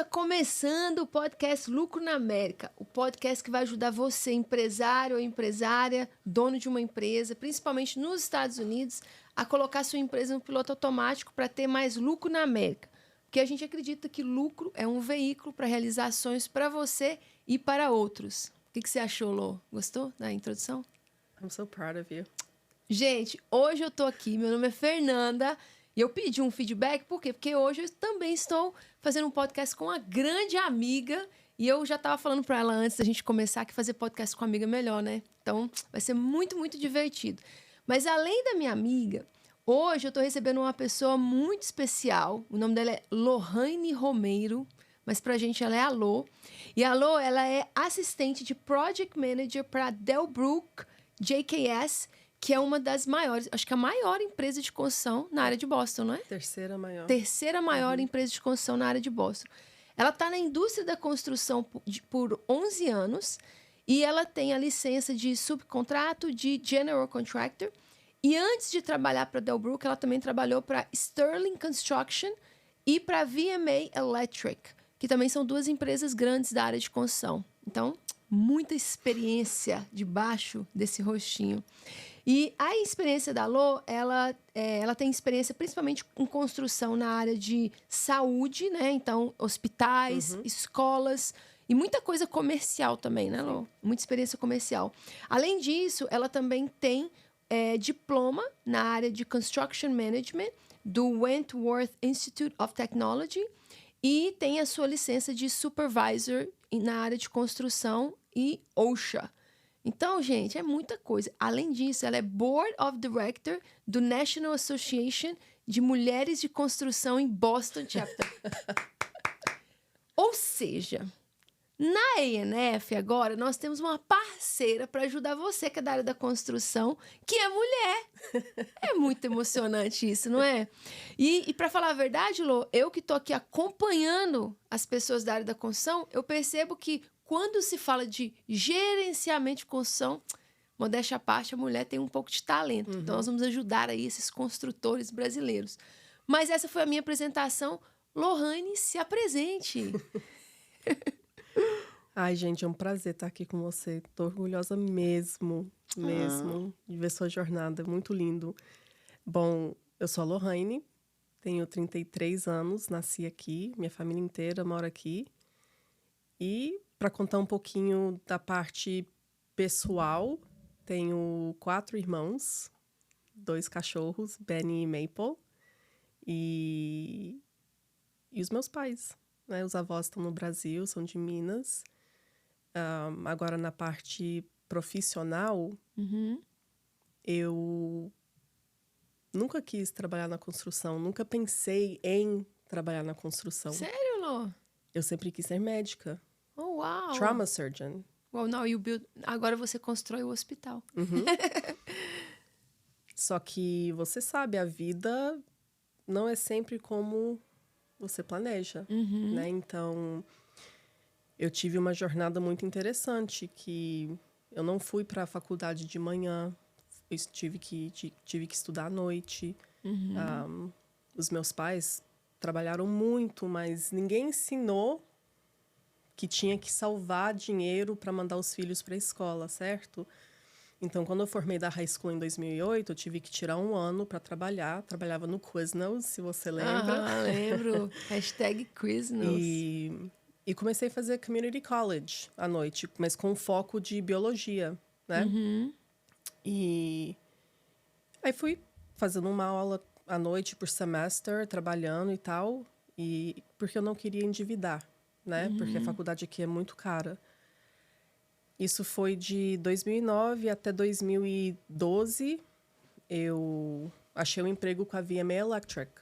está começando o podcast Lucro na América, o podcast que vai ajudar você, empresário ou empresária, dono de uma empresa, principalmente nos Estados Unidos, a colocar sua empresa no piloto automático para ter mais lucro na América. Porque a gente acredita que lucro é um veículo para realizar ações para você e para outros. O que você achou, Lô? Gostou da introdução? I'm so proud of you. Gente, hoje eu tô aqui, meu nome é Fernanda, e eu pedi um feedback, por quê? Porque hoje eu também estou fazendo um podcast com uma grande amiga, e eu já tava falando pra ela antes da gente começar que fazer podcast com amiga é melhor, né? Então, vai ser muito, muito divertido. Mas além da minha amiga, hoje eu tô recebendo uma pessoa muito especial, o nome dela é Lohane Romeiro, mas pra gente ela é a Lô. E a Lô, ela é assistente de Project Manager para Delbrook JKS, que é uma das maiores, acho que a maior empresa de construção na área de Boston, não é? Terceira maior. Terceira maior empresa de construção na área de Boston. Ela está na indústria da construção por 11 anos e ela tem a licença de subcontrato de General Contractor. E antes de trabalhar para Delbrook, ela também trabalhou para Sterling Construction e para VMA Electric, que também são duas empresas grandes da área de construção. Então, muita experiência debaixo desse rostinho. E a experiência da Lô, ela tem experiência principalmente em construção na área de saúde, né? Então, hospitais, escolas e muita coisa comercial também, né, Lô? Muita experiência comercial. Além disso, ela também tem diploma na área de Construction Management do Wentworth Institute of Technology e tem a sua licença de Supervisor na área de construção e OSHA. Então, gente, é muita coisa. Além disso, ela é Board of Director do National Association de Mulheres de Construção em Boston Chapter. Ou seja, na ANF agora, nós temos uma parceira para ajudar você que é da área da construção, que é mulher. É muito emocionante isso, não é? E para falar a verdade, Lô, eu que estou aqui acompanhando as pessoas da área da construção, eu percebo que quando se fala de gerenciamento de construção, modéstia à parte, a mulher tem um pouco de talento. Então, nós vamos ajudar aí esses construtores brasileiros. Mas essa foi a minha apresentação. Lohane, se apresente. Ai, gente, é um prazer estar aqui com você. Tô orgulhosa mesmo, de ver sua jornada. Muito lindo. Bom, eu sou a Lohane, tenho 33 anos, nasci aqui, minha família inteira mora aqui. E para contar um pouquinho da parte pessoal, tenho 4 irmãos, 2 cachorros, Benny e Maple, e os meus pais, né? Os avós estão no Brasil, são de Minas. Agora, na parte profissional, eu nunca quis trabalhar na construção, nunca pensei em trabalhar na construção. Sério, Lô? Eu sempre quis ser médica. Oh, uau! Trauma surgeon. Well, now you build... Agora você constrói o hospital. Só que você sabe, a vida não é sempre como você planeja, né? Então, eu tive uma jornada muito interessante, que eu não fui para a faculdade de manhã, eu tive que estudar à noite. Os meus pais trabalharam muito, mas ninguém ensinou que tinha que salvar dinheiro para mandar os filhos para a escola, certo? Então, quando eu formei da high school em 2008, eu tive que tirar um ano para trabalhar. Trabalhava no Quiznos, se você lembra. Lembro. Hashtag Quiznos. E comecei a fazer community college à noite, mas com foco de biologia, né? E aí fui fazendo uma aula à noite por semestre, trabalhando e tal, e porque eu não queria endividar, né? Porque a faculdade aqui é muito cara. Isso foi de 2009 até 2012. Eu achei um emprego com a VMA Electric.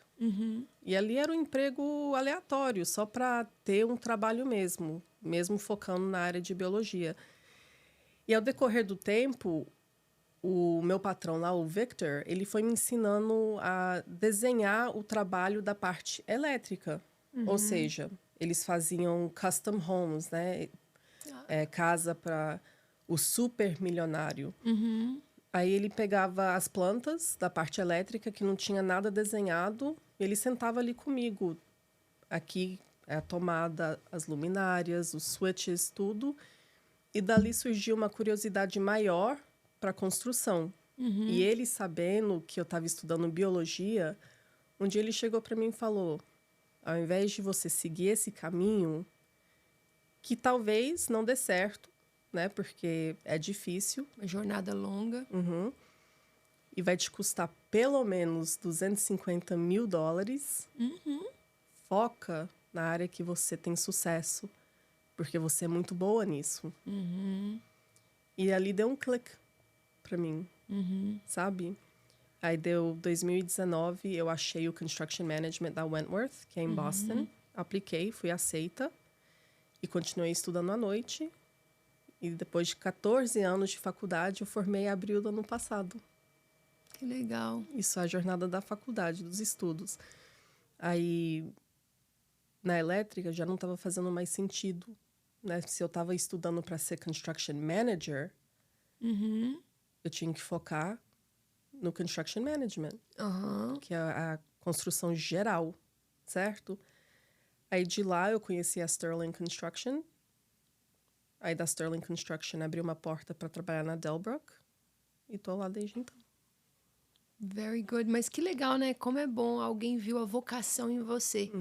E ali era um emprego aleatório, só para ter um trabalho mesmo focando na área de biologia. E ao decorrer do tempo, o meu patrão lá, o Victor, ele foi me ensinando a desenhar o trabalho da parte elétrica. Ou seja, eles faziam custom homes, né? Casa para o super milionário. Aí ele pegava as plantas da parte elétrica, que não tinha nada desenhado, e ele sentava ali comigo, aqui a tomada, as luminárias, os switches, tudo. E dali surgiu uma curiosidade maior para a construção. E ele, sabendo que eu estava estudando biologia, um dia ele chegou para mim e falou: ao invés de você seguir esse caminho, que talvez não dê certo, né? Porque é difícil. Uma jornada longa. E vai te custar pelo menos $250 mil. Foca na área que você tem sucesso, porque você é muito boa nisso. E ali deu um clique para mim, sabe? Aí deu 2019, eu achei o Construction Management da Wentworth, que é em Boston. Apliquei, fui aceita e continuei estudando à noite. E depois de 14 anos de faculdade, eu formei em abril do ano passado. Que legal. Isso é a jornada da faculdade, dos estudos. Aí, na elétrica, já não estava fazendo mais sentido, né? Se eu estava estudando para ser Construction Manager, eu tinha que focar no Construction Management, que é a construção geral, certo? Aí, de lá, eu conheci a Sterling Construction. Aí, da Sterling Construction, abri uma porta para trabalhar na Delbrook. E tô lá desde então. Very good. Mas que legal, né? Como é bom alguém viu a vocação em você.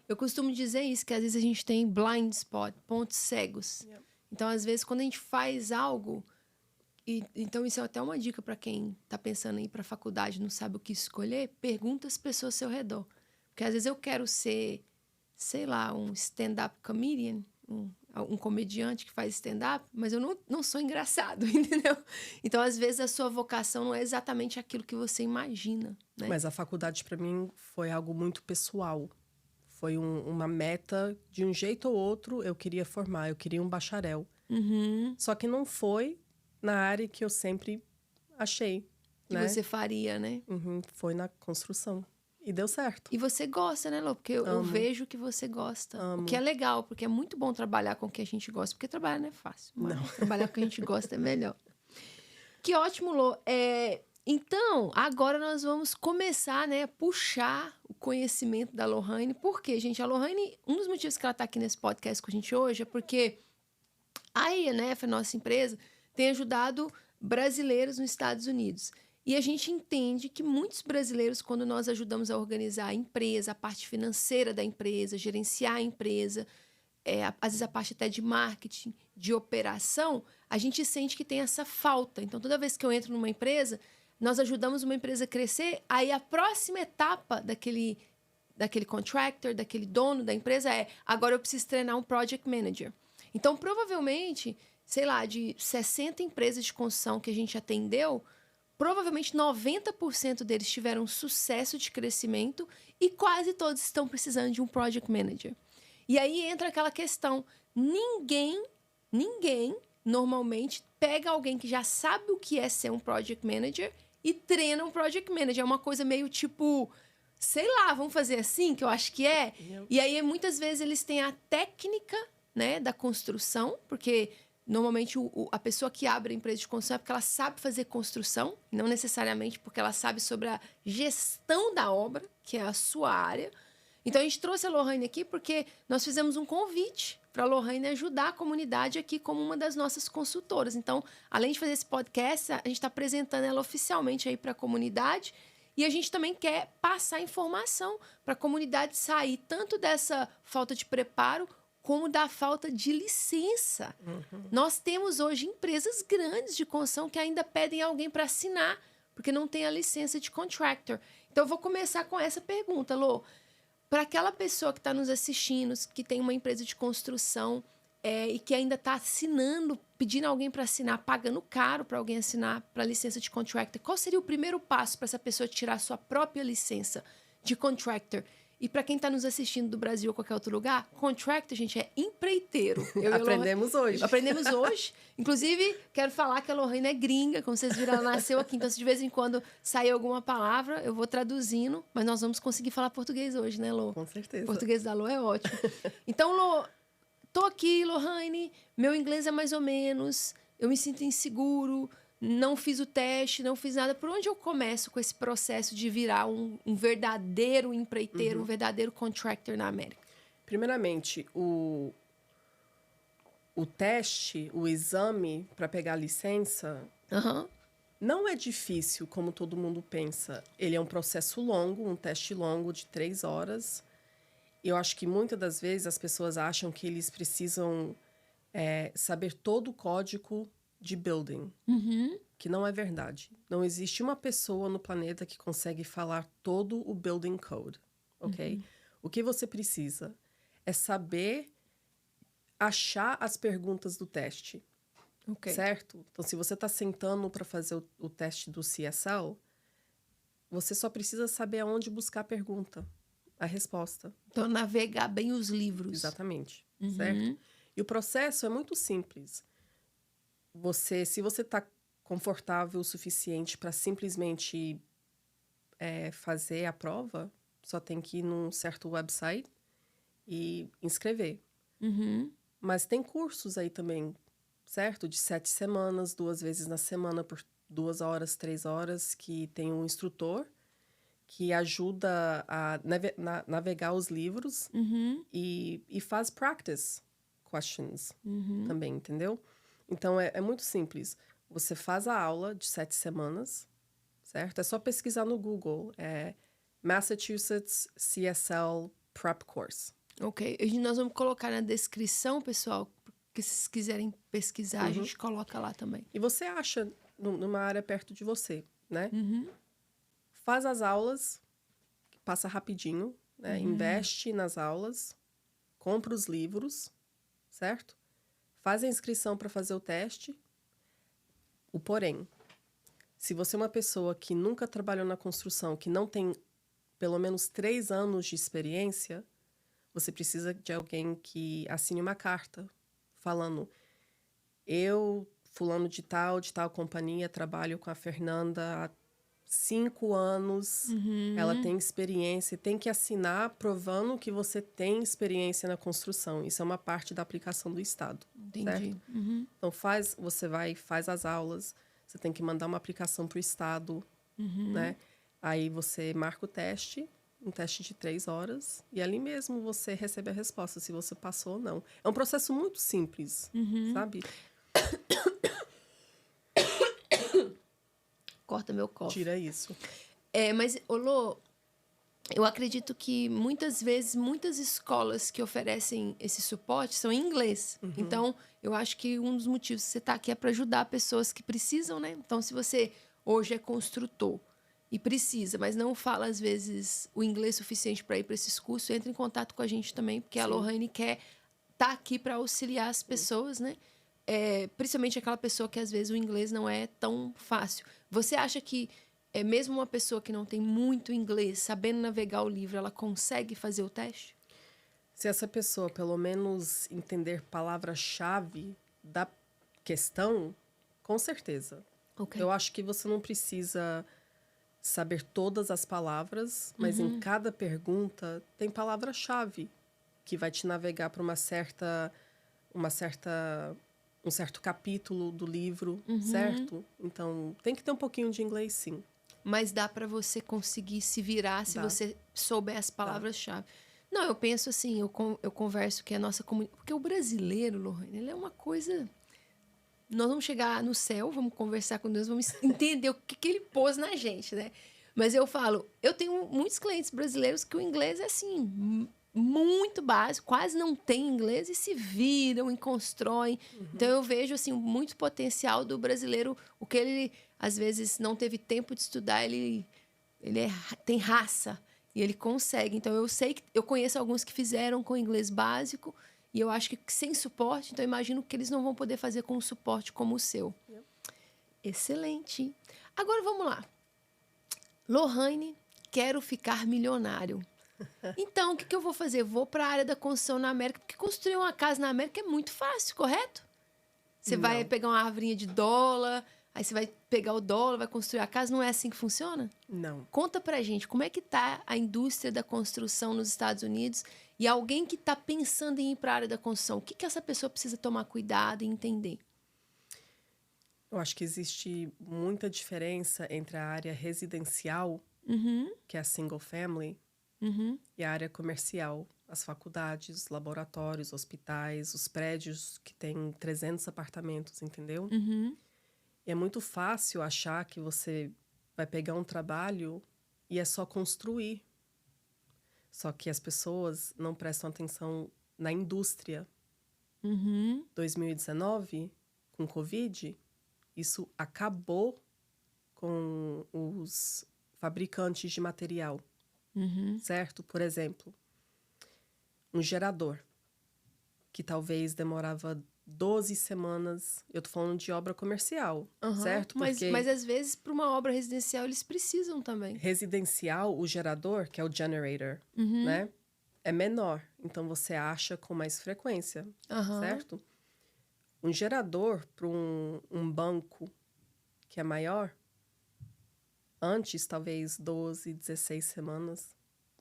Eu costumo dizer isso, que às vezes a gente tem blind spot, pontos cegos. Então, às vezes, quando a gente faz algo... então, isso é até uma dica para quem tá pensando em ir pra faculdade e não sabe o que escolher. Pergunta as pessoas ao seu redor. Porque, às vezes, eu quero ser, sei lá, um stand-up comedian, um comediante que faz stand-up, mas eu não sou engraçado, entendeu? Então, às vezes, a sua vocação não é exatamente aquilo que você imagina, né? Mas a faculdade, para mim, foi algo muito pessoal. Foi uma meta, de um jeito ou outro, eu queria formar. Eu queria um bacharel. Só que não foi na área que eu sempre achei, Que né? você faria, né? Foi na construção. E deu certo. E você gosta, né, Lô? Porque eu vejo que você gosta. Amo. O que é legal, porque é muito bom trabalhar com o que a gente gosta. Porque trabalhar não é fácil. Mas Não. trabalhar com o que a gente gosta é melhor. Que ótimo, Lô. Então, agora nós vamos começar, né, a puxar o conhecimento da Lohane. Por quê, gente? A Lohane, um dos motivos que ela está aqui nesse podcast com a gente hoje é porque a INF, a nossa empresa, tem ajudado brasileiros nos Estados Unidos. E a gente entende que muitos brasileiros, quando nós ajudamos a organizar a empresa, a parte financeira da empresa, gerenciar a empresa, às vezes a parte até de marketing, de operação, a gente sente que tem essa falta. Então, toda vez que eu entro numa empresa, nós ajudamos uma empresa a crescer, aí a próxima etapa daquele contractor, daquele dono da empresa agora eu preciso treinar um project manager. Então, provavelmente, sei lá, de 60 empresas de construção que a gente atendeu, provavelmente 90% deles tiveram sucesso de crescimento e quase todos estão precisando de um project manager. E aí entra aquela questão, ninguém normalmente pega alguém que já sabe o que é ser um project manager e treina um project manager. É uma coisa meio tipo, sei lá, vamos fazer assim, que eu acho que é. E aí muitas vezes eles têm a técnica, né, da construção, porque... Normalmente, a pessoa que abre a empresa de construção é porque ela sabe fazer construção, não necessariamente porque ela sabe sobre a gestão da obra, que é a sua área. Então, a gente trouxe a Lohane aqui porque nós fizemos um convite para a Lohane ajudar a comunidade aqui como uma das nossas consultoras. Então, além de fazer esse podcast, a gente está apresentando ela oficialmente aí para a comunidade e a gente também quer passar informação para a comunidade sair tanto dessa falta de preparo como da falta de licença. Nós temos hoje empresas grandes de construção que ainda pedem alguém para assinar, porque não tem a licença de contractor. Então, eu vou começar com essa pergunta, Lô. Para aquela pessoa que está nos assistindo, que tem uma empresa de construção e que ainda está assinando, pedindo alguém para assinar, pagando caro para alguém assinar para licença de contractor, qual seria o primeiro passo para essa pessoa tirar a sua própria licença de contractor? E para quem está nos assistindo do Brasil ou qualquer outro lugar, contractor, gente, é empreiteiro. Aprendemos hoje. Aprendemos hoje. Inclusive, quero falar que a Lohane é gringa, como vocês viram, ela nasceu aqui. Então, se de vez em quando sair alguma palavra, eu vou traduzindo. Mas nós vamos conseguir falar português hoje, né, Lô? Com certeza. O português da Lô é ótimo. Então, Lô, tô aqui, Lohane, meu inglês é mais ou menos, eu me sinto inseguro, não fiz o teste, não fiz nada. Por onde eu começo com esse processo de virar um verdadeiro empreiteiro, um verdadeiro contractor na América? Primeiramente, o teste, o exame para pegar a licença, Aham. não é difícil como todo mundo pensa. Ele é um processo longo, um teste longo de 3 horas. Eu acho que muitas das vezes as pessoas acham que eles precisam saber todo o código de building, Uhum. que não é verdade. Não existe uma pessoa no planeta que consegue falar todo o building code, ok? O que você precisa é saber achar as perguntas do teste, Ok. certo? Então, se você está sentando para fazer o teste do CSL, você só precisa saber aonde buscar a pergunta, a resposta. Então, navegar bem os livros. Exatamente, certo? E o processo é muito simples. Se você está confortável o suficiente para simplesmente fazer a prova, só tem que ir num certo website e inscrever. Mas tem cursos aí também, certo? De 7 semanas, 2 vezes na semana, por 2 horas, 3 horas, que tem um instrutor que ajuda a navegar os livros e faz practice questions também, entendeu? Então, é muito simples. Você faz a aula de 7 semanas, certo? É só pesquisar no Google. Massachusetts CSL Prep Course. Ok. E nós vamos colocar na descrição, pessoal, que se vocês quiserem pesquisar, a gente coloca lá também. E você acha numa área perto de você, né? Faz as aulas, passa rapidinho, né? Investe nas aulas, compra os livros, certo? Faz a inscrição para fazer o teste. O porém, se você é uma pessoa que nunca trabalhou na construção, que não tem pelo menos 3 anos de experiência, você precisa de alguém que assine uma carta falando: eu, fulano de tal companhia, trabalho com a Fernanda há 5 anos, ela tem experiência, tem que assinar provando que você tem experiência na construção. Isso é uma parte da aplicação do Estado, Entendi. certo? Então, você faz as aulas, você tem que mandar uma aplicação para o Estado, né? Aí você marca o teste, um teste de 3 horas, e ali mesmo você recebe a resposta, se você passou ou não. É um processo muito simples, sabe? Corta meu cofre. Tira isso. Mas, Olô, eu acredito que muitas vezes, muitas escolas que oferecem esse suporte são em inglês. Então, eu acho que um dos motivos que você está aqui é para ajudar pessoas que precisam, né? Então, se você hoje é construtor e precisa, mas não fala, às vezes, o inglês suficiente para ir para esses cursos, entre em contato com a gente também, porque a Lohane quer estar aqui para auxiliar as pessoas, né? Principalmente aquela pessoa que, às vezes, o inglês não é tão fácil. Você acha que mesmo uma pessoa que não tem muito inglês, sabendo navegar o livro, ela consegue fazer o teste? Se essa pessoa, pelo menos, entender palavra-chave da questão, com certeza. Ok. Eu acho que você não precisa saber todas as palavras, mas em cada pergunta tem palavra-chave que vai te navegar para um certo capítulo do livro, certo? Então, tem que ter um pouquinho de inglês, sim. Mas dá para você conseguir se virar se Dá. você souber as palavras-chave. Não, eu penso assim, eu converso que a nossa comunidade... Porque o brasileiro, Lohane, ele é uma coisa... Nós vamos chegar no céu, vamos conversar com Deus, vamos entender o que ele pôs na gente, né? Mas eu falo, eu tenho muitos clientes brasileiros que o inglês é assim, muito básico, quase não tem inglês e se viram e constroem. Então eu vejo assim muito potencial do brasileiro, o que ele às vezes não teve tempo de estudar, tem raça e ele consegue. Então eu sei que eu conheço alguns que fizeram com inglês básico e eu acho que sem suporte, então eu imagino que eles não vão poder fazer com um suporte como o seu. Excelente. Agora vamos lá. Lohane, quero ficar milionário. Então, o que eu vou fazer? Vou para a área da construção na América, porque construir uma casa na América é muito fácil, correto? Você vai pegar uma arvorinha de dólar, aí você vai pegar o dólar, vai construir a casa. Não é assim que funciona? Não. Conta pra gente, como é que tá a indústria da construção nos Estados Unidos e alguém que está pensando em ir para a área da construção, o que essa pessoa precisa tomar cuidado e entender? Eu acho que existe muita diferença entre a área residencial, que é a single family, e a área comercial, as faculdades, laboratórios, hospitais, os prédios que têm 300 apartamentos, entendeu? Uhum. E é muito fácil achar que você vai pegar um trabalho e é só construir. Só que as pessoas não prestam atenção na indústria. Uhum. 2019, com Covid, isso acabou com os fabricantes de material, Uhum. certo? Por exemplo, um gerador, que talvez demorava 12 semanas. Eu tô falando de obra comercial, Uhum. certo? Mas às vezes, para uma obra residencial, eles precisam também. Residencial, o gerador, que é o generator, Uhum. né? É menor. Então, você acha com mais frequência, Uhum. certo? Um gerador para um banco que é maior, antes, talvez 12, 16 semanas,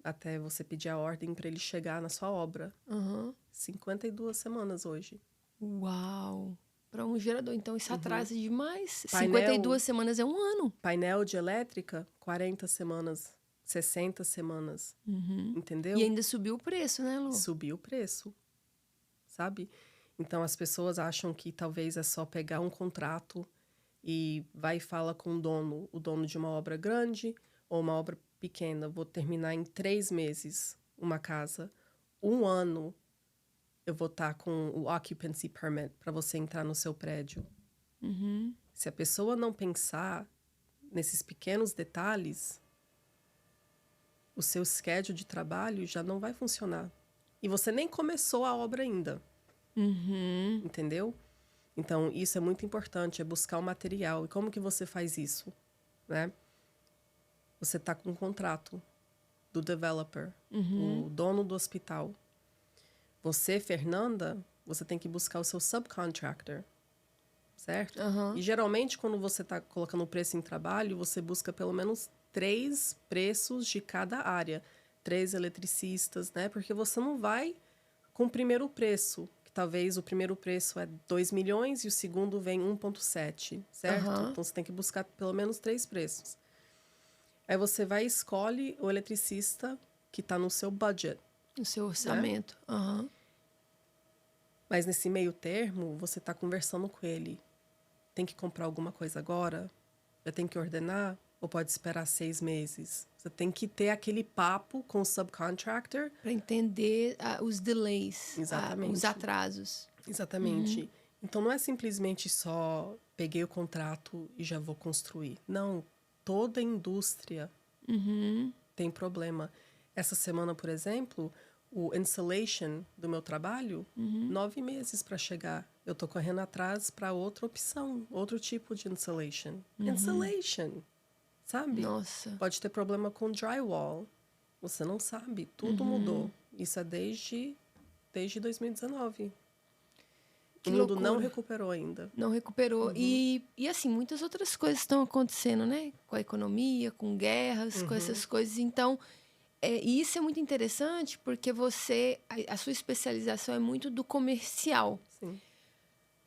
até você pedir a ordem para ele chegar na sua obra. Uhum. 52 semanas hoje. Uau! Para um gerador. Então, isso atrasa demais. Painel- 52 semanas é um ano. Painel de elétrica, 40 semanas, 60 semanas. Uhum. Entendeu? E ainda subiu o preço, né, Lu? Subiu o preço, sabe? Então, as pessoas acham que talvez é só pegar um contrato e vai e fala com o dono de uma obra grande ou uma obra pequena. Vou terminar em 3 meses uma casa. 1 ano eu vou estar com o occupancy permit para você entrar no seu prédio. Uhum. Se a pessoa não pensar nesses pequenos detalhes, o seu schedule de trabalho já não vai funcionar. E você nem começou a obra ainda. Uhum. Entendeu? Então, isso é muito importante, é buscar o material. E como que você faz isso? Né? Você está com um contrato do developer, o dono do hospital. Você, Fernanda, você tem que buscar o seu subcontractor, certo? Uhum. E geralmente, quando você está colocando o preço em trabalho, você busca pelo menos 3 preços de cada área. 3 eletricistas, né? Porque você não vai com o primeiro preço, que talvez o primeiro preço é 2 milhões e o segundo vem 1,7, certo? Uhum. Então, você tem que buscar pelo menos 3 preços. Aí você vai e escolhe o eletricista que está no seu budget. O seu orçamento. Uhum. Mas nesse meio termo, você está conversando com ele. Tem que comprar alguma coisa agora? Eu tenho que ordenar? Ou pode esperar 6 meses? Você tem que ter aquele papo com o subcontractor. Para entender os delays, Exatamente. os atrasos. Exatamente. Então, não é simplesmente só peguei o contrato e já vou construir. Não, toda indústria tem problema. Essa semana, por exemplo, o installation do meu trabalho, 9 meses para chegar. Eu tô correndo atrás para outra opção, outro tipo de installation. Installation, sabe? Nossa. Pode ter problema com drywall. Você não sabe, tudo mudou. Isso é desde 2019. Que O mundo loucura. não recuperou ainda. Não recuperou. E assim, muitas outras coisas estão acontecendo, né? Com a economia, com guerras, com essas coisas. Então, e isso é muito interessante porque a sua especialização é muito do comercial. Sim.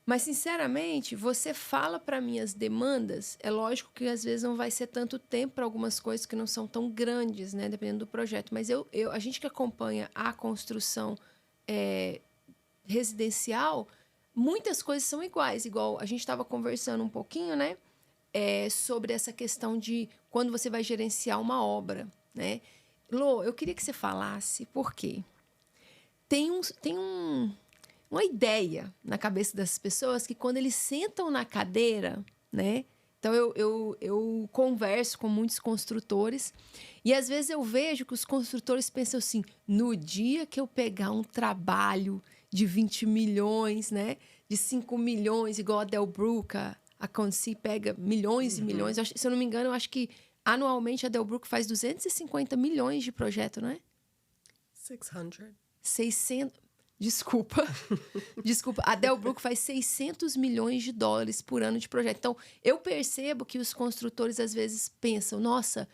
Mas, sinceramente, você fala para mim as demandas. É lógico que às vezes não vai ser tanto tempo para algumas coisas que não são tão grandes, né? Dependendo do projeto. Mas a gente que acompanha a construção residencial, muitas coisas são iguais. Igual a gente estava conversando um pouquinho, né? Sobre essa questão de quando você vai gerenciar uma obra, né? Lô, eu queria que você falasse por quê. Tem uma ideia na cabeça das pessoas que quando eles sentam na cadeira, né? Então, eu converso com muitos construtores e, às vezes, eu vejo que os construtores pensam assim, no dia que eu pegar um trabalho de 20 milhões, né? De 5 milhões, igual a Delbruck, a Conci pega milhões e milhões. Se eu não me engano, eu acho que anualmente a Delbruck faz 250 milhões de projeto, não é? 600... Desculpa. A Delbruck faz 600 milhões de dólares por ano de projeto. Então, eu percebo que os construtores, às vezes, pensam, nossa,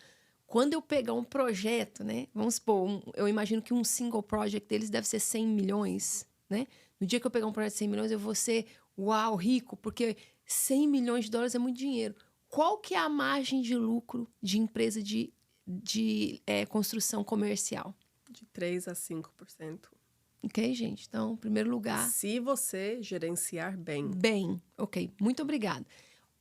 quando eu pegar um projeto, né? Vamos supor, eu imagino que um single project deles deve ser 100 milhões, né? No dia que eu pegar um projeto de 100 milhões, eu vou ser, uau, rico, porque 100 milhões de dólares é muito dinheiro. Qual que é a margem de lucro de empresa de construção comercial? De 3 a 5%. Ok, gente? Então, em primeiro lugar... Se você gerenciar bem. Bem, ok. Muito obrigada.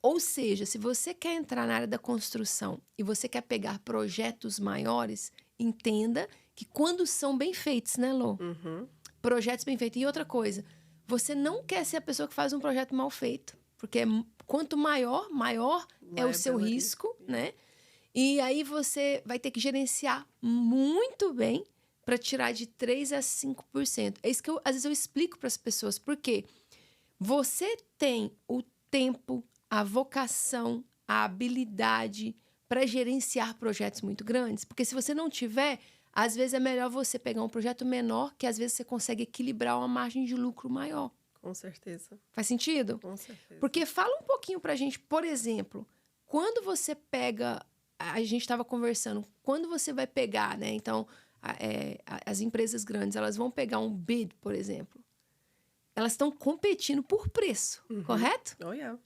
Ou seja, se você quer entrar na área da construção e você quer pegar projetos maiores, entenda que quando são bem feitos, né, Lô? Projetos bem feitos. E outra coisa, você não quer ser a pessoa que faz um projeto mal feito. Porque quanto maior é o seu risco, né? E aí você vai ter que gerenciar muito bem para tirar de 3 a 5%. É isso que às vezes eu explico para as pessoas. Por quê? Você tem o tempo, a vocação, a habilidade para gerenciar projetos muito grandes? Porque se você não tiver, às vezes é melhor você pegar um projeto menor, que às vezes você consegue equilibrar uma margem de lucro maior. Com certeza. Faz sentido? Com certeza. Porque fala um pouquinho pra gente, por exemplo, quando você pega... A gente estava conversando, quando você vai pegar, né? Então, as empresas grandes, elas vão pegar um bid, por exemplo. Elas estão competindo por preço, correto? Oh, yeah.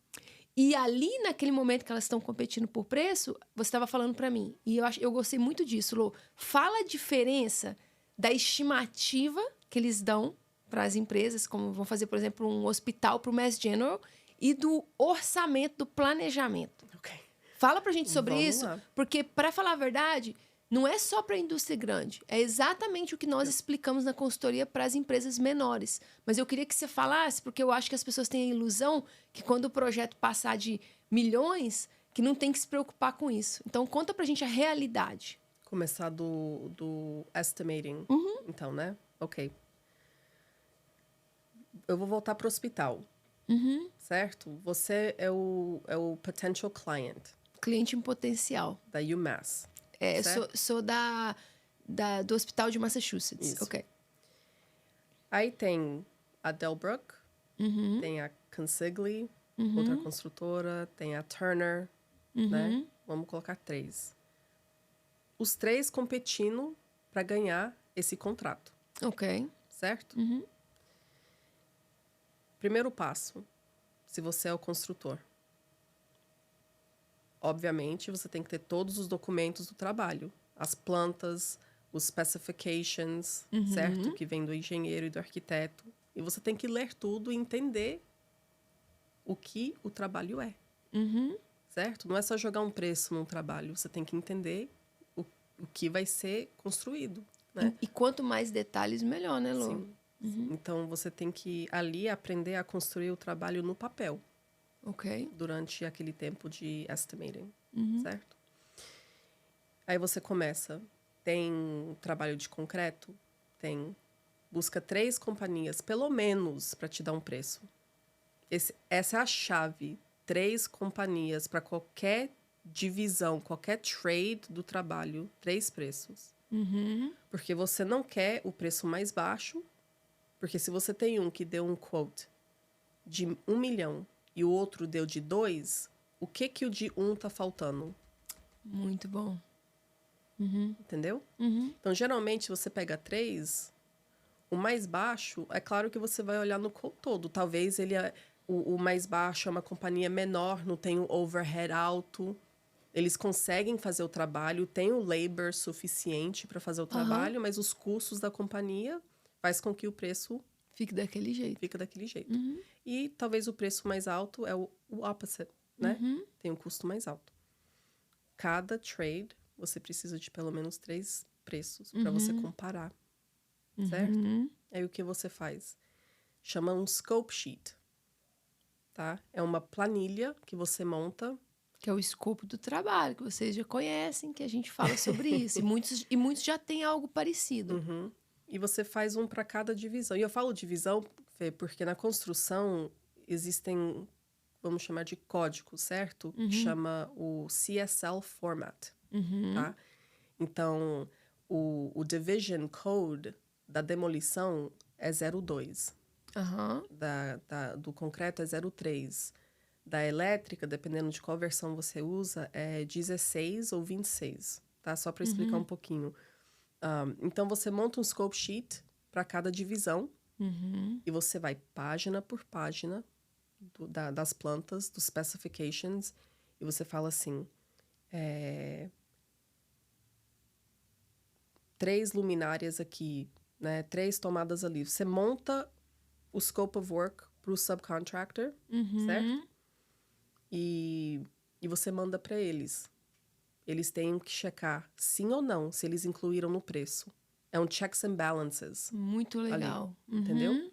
E ali, naquele momento que elas estão competindo por preço, você estava falando para mim, e eu gostei muito disso, Lô. Fala a diferença da estimativa que eles dão para as empresas, como vão fazer, por exemplo, um hospital para o Mass General, e do orçamento, do planejamento. Ok. Fala pra gente sobre Vamos isso, lá. porque, para falar a verdade, não é só para a indústria grande. É exatamente o que nós explicamos na consultoria para as empresas menores. Mas eu queria que você falasse, porque eu acho que as pessoas têm a ilusão que quando o projeto passar de milhões, que não tem que se preocupar com isso. Então, conta pra gente a realidade. Começar do estimating, então, né? Ok. Eu vou voltar para o hospital, certo? Você é o potential client Cliente em potencial. da UMass. Sou do Hospital de Massachusetts. Isso. Ok. Aí tem a Delbrook, tem a Consigli, outra construtora, tem a Turner, né? Vamos colocar 3. Os 3 competindo para ganhar esse contrato, Ok. certo? Primeiro passo, se você é o construtor. Obviamente, você tem que ter todos os documentos do trabalho. As plantas, os specifications, certo? Que vem do engenheiro e do arquiteto. E você tem que ler tudo e entender o que o trabalho é. Certo? Não é só jogar um preço num trabalho. Você tem que entender o que vai ser construído, né? E quanto mais detalhes, melhor, né, Lô? Sim. Então, você tem que, ali, aprender a construir o trabalho no papel. Ok. Durante aquele tempo de estimating, certo? Aí você começa. Tem trabalho de concreto? Tem. Busca 3 companhias, pelo menos, para te dar um preço. Essa é a chave. 3 companhias para qualquer divisão, qualquer trade do trabalho. 3 preços. Porque você não quer o preço mais baixo. Porque se você tem um que deu um quote de 1 milhão e o outro deu de 2, o que o de 1 tá faltando? Muito bom. Entendeu? Então, geralmente, você pega 3, o mais baixo, é claro que você vai olhar no quote todo. Talvez o mais baixo é uma companhia menor, não tem o overhead alto. Eles conseguem fazer o trabalho, tem o labor suficiente para fazer o trabalho, mas os custos da companhia faz com que o preço Fica daquele jeito. fica daquele jeito. E talvez o preço mais alto é o opposite, né? Tem um custo mais alto. Cada trade, você precisa de pelo menos 3 preços para você comparar, certo? Aí o que você faz? Chama um scope sheet, tá? É uma planilha que você monta. Que é o escopo do trabalho, que vocês já conhecem, que a gente fala sobre isso. E muitos já têm algo parecido. E você faz um para cada divisão. E eu falo divisão, Fê, porque na construção existem, vamos chamar de código, certo? Que chama o CSL format, tá? Então, o division code da demolição é 02. Do concreto é 03. Da elétrica, dependendo de qual versão você usa, é 16 ou 26, tá? Só para explicar um pouquinho. Então, você monta um scope sheet para cada divisão e você vai página por página das plantas, dos specifications, e você fala assim, 3 luminárias aqui, né? 3 tomadas ali. Você monta o scope of work pro subcontractor, certo? E você manda para eles. Eles têm que checar sim ou não, se eles incluíram no preço. É um checks and balances. Muito legal. Ali, entendeu?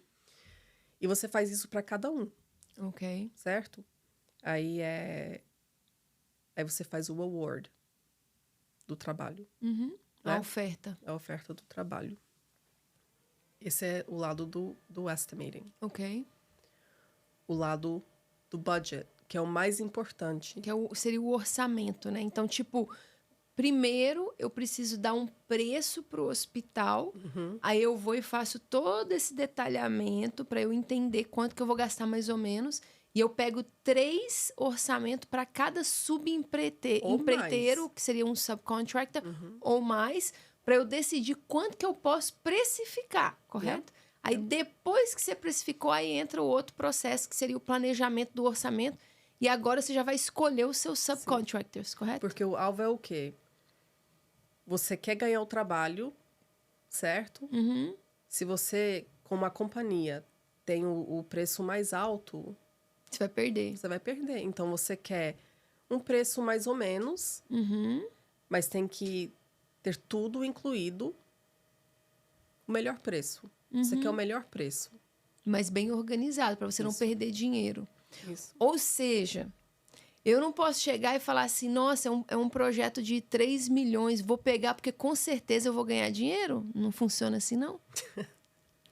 E você faz isso para cada um, Ok. certo? Aí você faz o award do trabalho. A oferta. A oferta do trabalho. Esse é o lado do estimating. Ok. O lado do budget, que é o mais importante. Que seria o orçamento, né? Então, tipo, primeiro eu preciso dar um preço pro hospital. Aí eu vou e faço todo esse detalhamento para eu entender quanto que eu vou gastar mais ou menos. E eu pego 3 orçamentos para cada empreiteiro, que seria um subcontractor, ou mais, para eu decidir quanto que eu posso precificar, correto? Aí depois que você precificou, aí entra o outro processo, que seria o planejamento do orçamento. E agora você já vai escolher os seus subcontractors, correto? Porque o alvo é o quê? Você quer ganhar o trabalho, certo? Se você, como a companhia, tem o preço mais alto, você vai perder. Você vai perder. Então, você quer um preço mais ou menos, mas tem que ter tudo incluído, o melhor preço. Você quer o melhor preço. Mas bem organizado, para você não perder dinheiro. Isso. Ou seja, eu não posso chegar e falar assim, nossa, é um projeto de 3 milhões, vou pegar porque com certeza eu vou ganhar dinheiro. Não funciona assim, não.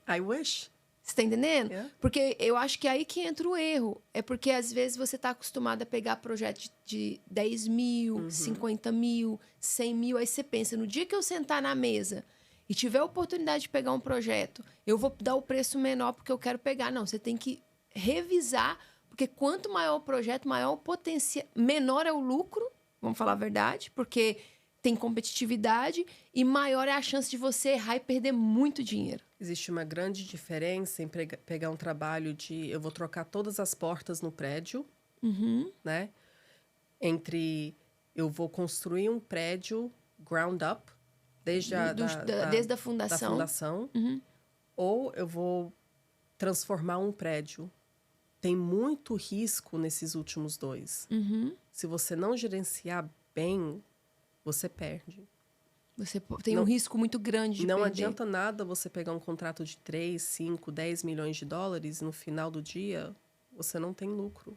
I wish. Você tá entendendo? Yeah. Porque eu acho que é aí que entra o erro. É porque, às vezes, você tá acostumado a pegar projeto de 10 mil, 50 mil, 100 mil. Aí você pensa, no dia que eu sentar na mesa e tiver a oportunidade de pegar um projeto, eu vou dar o preço menor porque eu quero pegar. Não, você tem que revisar, porque quanto maior o projeto, maior o potencial, menor é o lucro, vamos falar a verdade, porque tem competitividade e maior é a chance de você errar e perder muito dinheiro. Existe uma grande diferença em pegar um trabalho de eu vou trocar todas as portas no prédio, né? Entre eu vou construir um prédio ground up, desde desde a fundação. Da fundação, ou eu vou transformar um prédio. Tem muito risco nesses últimos 2. Se você não gerenciar bem, você perde. Você tem um risco muito grande de não perder. Adianta nada você pegar um contrato de 3, 5, 10 milhões de dólares e no final do dia você não tem lucro.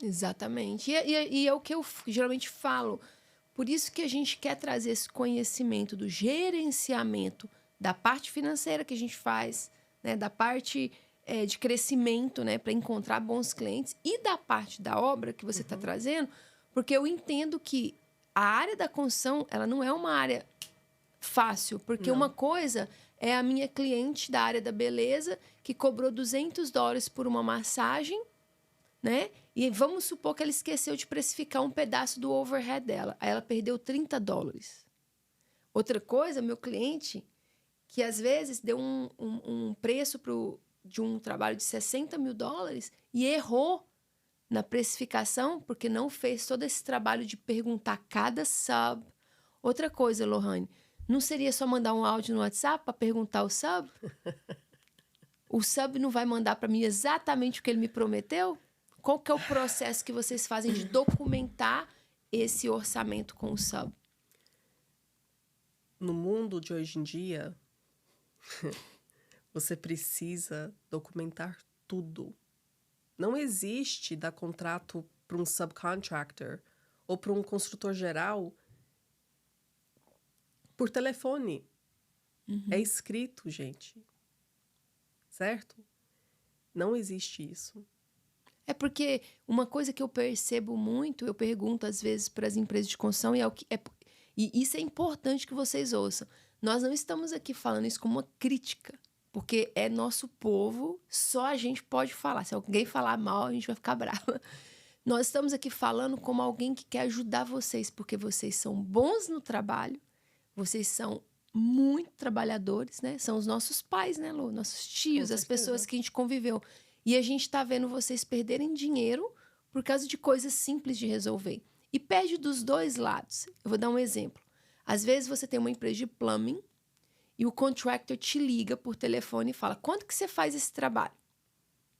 Exatamente. E é o que eu geralmente falo. Por isso que a gente quer trazer esse conhecimento do gerenciamento da parte financeira que a gente faz, né, da parte de crescimento, né, para encontrar bons clientes, e da parte da obra que você está trazendo, porque eu entendo que a área da construção, ela não é uma área fácil, porque uma coisa é a minha cliente da área da beleza que cobrou $200 por uma massagem, né? E vamos supor que ela esqueceu de precificar um pedaço do overhead dela. Aí ela perdeu $30. Outra coisa, meu cliente, que às vezes deu um preço de um trabalho de $60 mil e errou na precificação, porque não fez todo esse trabalho de perguntar cada sub. Outra coisa, Lohane, não seria só mandar um áudio no WhatsApp para perguntar o sub? O sub não vai mandar para mim exatamente o que ele me prometeu? Qual que é o processo que vocês fazem de documentar esse orçamento com o sub? No mundo de hoje em dia, você precisa documentar tudo. Não existe dar contrato para um subcontractor ou para um construtor geral por telefone. É escrito, gente. Certo? Não existe isso. É porque uma coisa que eu percebo muito, eu pergunto às vezes para as empresas de construção, e isso é importante que vocês ouçam. Nós não estamos aqui falando isso como uma crítica, porque é nosso povo, só a gente pode falar. Se alguém falar mal, a gente vai ficar brava. Nós estamos aqui falando como alguém que quer ajudar vocês, porque vocês são bons no trabalho, vocês são muito trabalhadores, né? São os nossos pais, né, Lu? Nossos tios, as pessoas que a gente conviveu. E a gente está vendo vocês perderem dinheiro por causa de coisas simples de resolver. E perde dos dois lados. Eu vou dar um exemplo. Às vezes você tem uma empresa de plumbing e o contractor te liga por telefone e fala, quanto que você faz esse trabalho?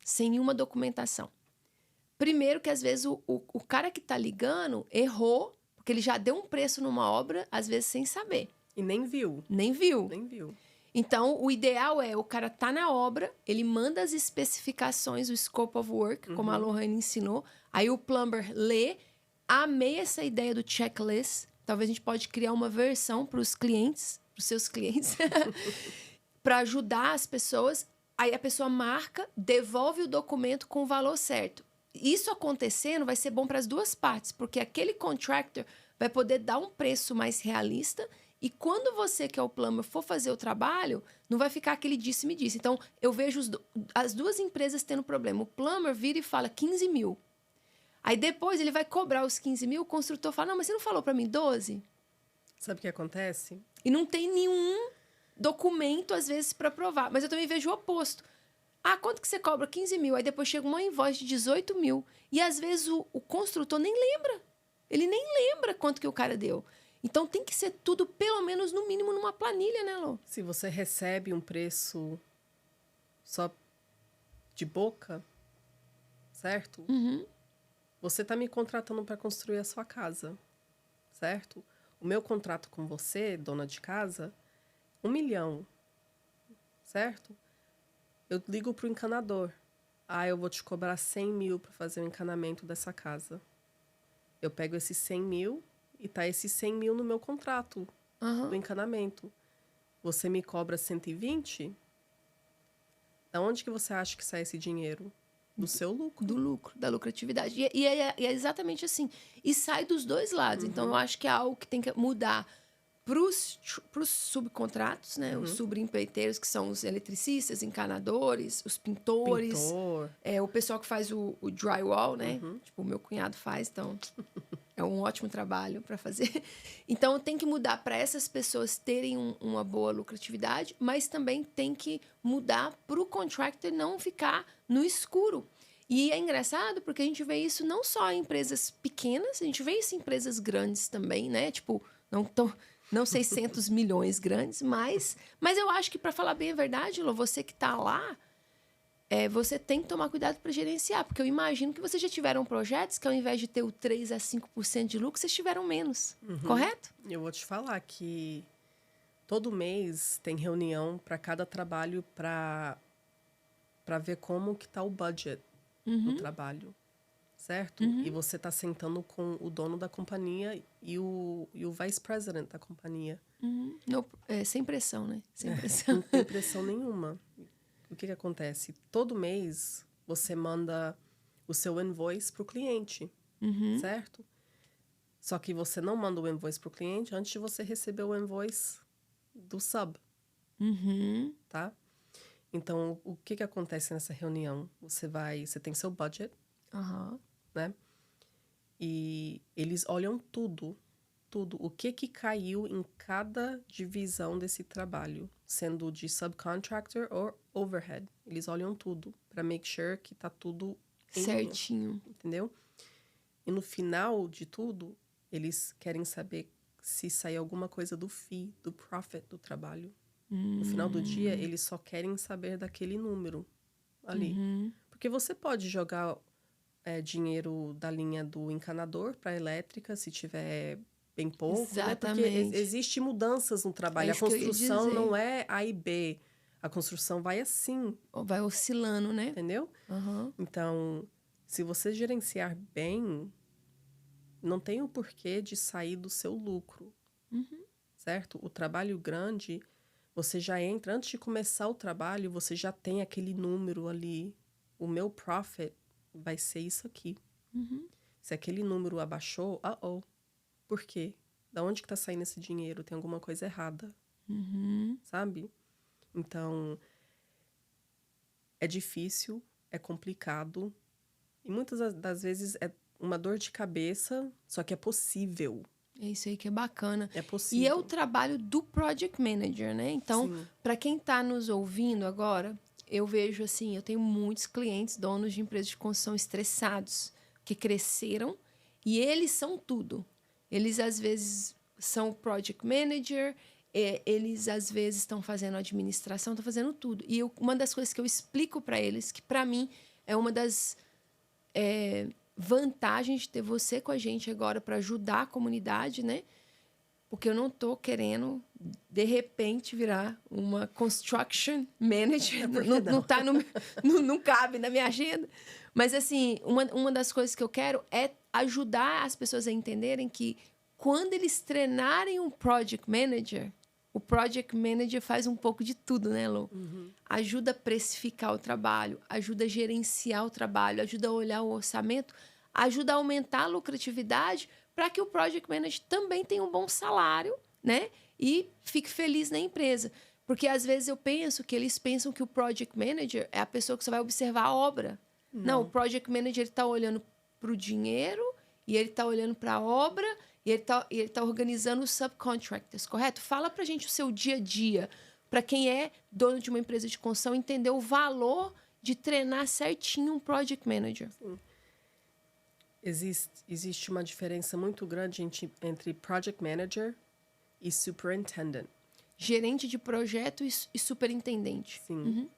Sem nenhuma documentação. Primeiro que, às vezes, o cara que tá ligando errou, porque ele já deu um preço numa obra, às vezes, sem saber. E nem viu. Nem viu. Nem viu. Então, o ideal é o cara tá na obra, ele manda as especificações, o scope of work, como a Lohane ensinou. Aí o plumber lê. Amei essa ideia do checklist. Talvez a gente pode criar uma versão para os clientes, para os seus clientes, para ajudar as pessoas. Aí a pessoa marca, devolve o documento com o valor certo. Isso acontecendo vai ser bom para as duas partes, porque aquele contractor vai poder dar um preço mais realista e quando você, que é o plumber, for fazer o trabalho, não vai ficar aquele disse-me-disse. Então, eu vejo as duas empresas tendo problema. O plumber vira e fala 15 mil. Aí depois ele vai cobrar os 15 mil, o construtor fala, não, mas você não falou para mim 12? Sabe o que acontece? E não tem nenhum documento, às vezes, para provar. Mas eu também vejo o oposto. Ah, quanto que você cobra? 15 mil. Aí depois chega uma invoice de 18 mil. E às vezes o construtor nem lembra. Ele nem lembra quanto que o cara deu. Então tem que ser tudo, pelo menos, no mínimo, numa planilha, né, Lô? Se você recebe um preço só de boca, certo? Você está me contratando para construir a sua casa, certo? O meu contrato com você, dona de casa, 1 milhão, certo? Eu ligo pro encanador. Ah, eu vou te cobrar 100 mil para fazer o encanamento dessa casa. Eu pego esses 100 mil e tá esses 100 mil no meu contrato do encanamento. Você me cobra 120? Da onde que você acha que sai esse dinheiro? Do seu lucro. Do lucro, da lucratividade. E é exatamente assim. E sai dos dois lados. Então, eu acho que é algo que tem que mudar para os subcontratos, né? Os subempreiteiros, que são os eletricistas, encanadores, os pintores. Pintor. O pessoal que faz o drywall, né? Tipo, o meu cunhado faz, então é um ótimo trabalho para fazer. Então, tem que mudar para essas pessoas terem uma boa lucratividade, mas também tem que mudar para o contractor não ficar no escuro. E é engraçado porque a gente vê isso não só em empresas pequenas, a gente vê isso em empresas grandes também, né? Tipo, não 600 milhões grandes, mas eu acho que, para falar bem a verdade, Lô, você que está lá, você tem que tomar cuidado para gerenciar, porque eu imagino que vocês já tiveram projetos que, ao invés de ter o 3 a 5% de lucro, vocês tiveram menos, correto? Eu vou te falar que todo mês tem reunião para cada trabalho para ver como que tá o budget do trabalho, certo? E você tá sentando com o dono da companhia e o vice president da companhia. Sem pressão, né? Sem pressão. Não tem pressão nenhuma. O que acontece? Todo mês você manda o seu invoice pro cliente, certo? Só que você não manda o invoice pro cliente antes de você receber o invoice do sub, tá? Então, o que acontece nessa reunião? Você tem seu budget, né? E eles olham tudo. O que caiu em cada divisão desse trabalho, sendo de subcontractor ou overhead. Eles olham tudo para make sure que tá tudo certinho, entendeu? E no final de tudo, eles querem saber se saiu alguma coisa do fee, do profit do trabalho. No final do dia, eles só querem saber daquele número ali. Porque você pode jogar dinheiro da linha do encanador para elétrica, se tiver bem pouco, exatamente, né? Porque existe mudanças no trabalho. A construção não é A e B. A construção vai assim. Vai oscilando, né? Entendeu? Então, se você gerenciar bem, não tem o porquê de sair do seu lucro. Certo? O trabalho grande, você já entra, antes de começar o trabalho, você já tem aquele número ali. O meu profit vai ser isso aqui. Se aquele número abaixou, por quê? Da onde que tá saindo esse dinheiro? Tem alguma coisa errada. Sabe? Então, é difícil, é complicado. E muitas das vezes é uma dor de cabeça, só que é possível. É isso aí que é bacana. É possível. E é o trabalho do Project Manager, né? Então, para quem tá nos ouvindo agora, eu vejo assim, eu tenho muitos clientes, donos de empresas de construção estressados, que cresceram e eles são tudo. Eles, às vezes, são Project Manager, eles, às vezes, estão fazendo administração, estão fazendo tudo. E uma das coisas que eu explico para eles, que para mim é uma das vantagens de ter você com a gente agora para ajudar a comunidade, né? Porque eu não estou querendo, de repente, virar uma construction manager. Não cabe na minha agenda. Mas, assim, uma das coisas que eu quero é ajudar as pessoas a entenderem que quando eles treinarem um project manager, o project manager faz um pouco de tudo, né, Lu? Ajuda a precificar o trabalho, ajuda a gerenciar o trabalho, ajuda a olhar o orçamento, ajuda a aumentar a lucratividade para que o project manager também tenha um bom salário, né? E fique feliz na empresa. Porque, às vezes, eu penso que eles pensam que o project manager é a pessoa que só vai observar a obra. Não, o project manager está olhando para o dinheiro e ele está olhando para a obra e ele tá organizando os subcontractors, correto? Fala para a gente o seu dia a dia, para quem é dono de uma empresa de construção, entender o valor de treinar certinho um project manager. Sim. Existe uma diferença muito grande entre project manager e superintendent. Gerente de projeto e superintendente. Sim.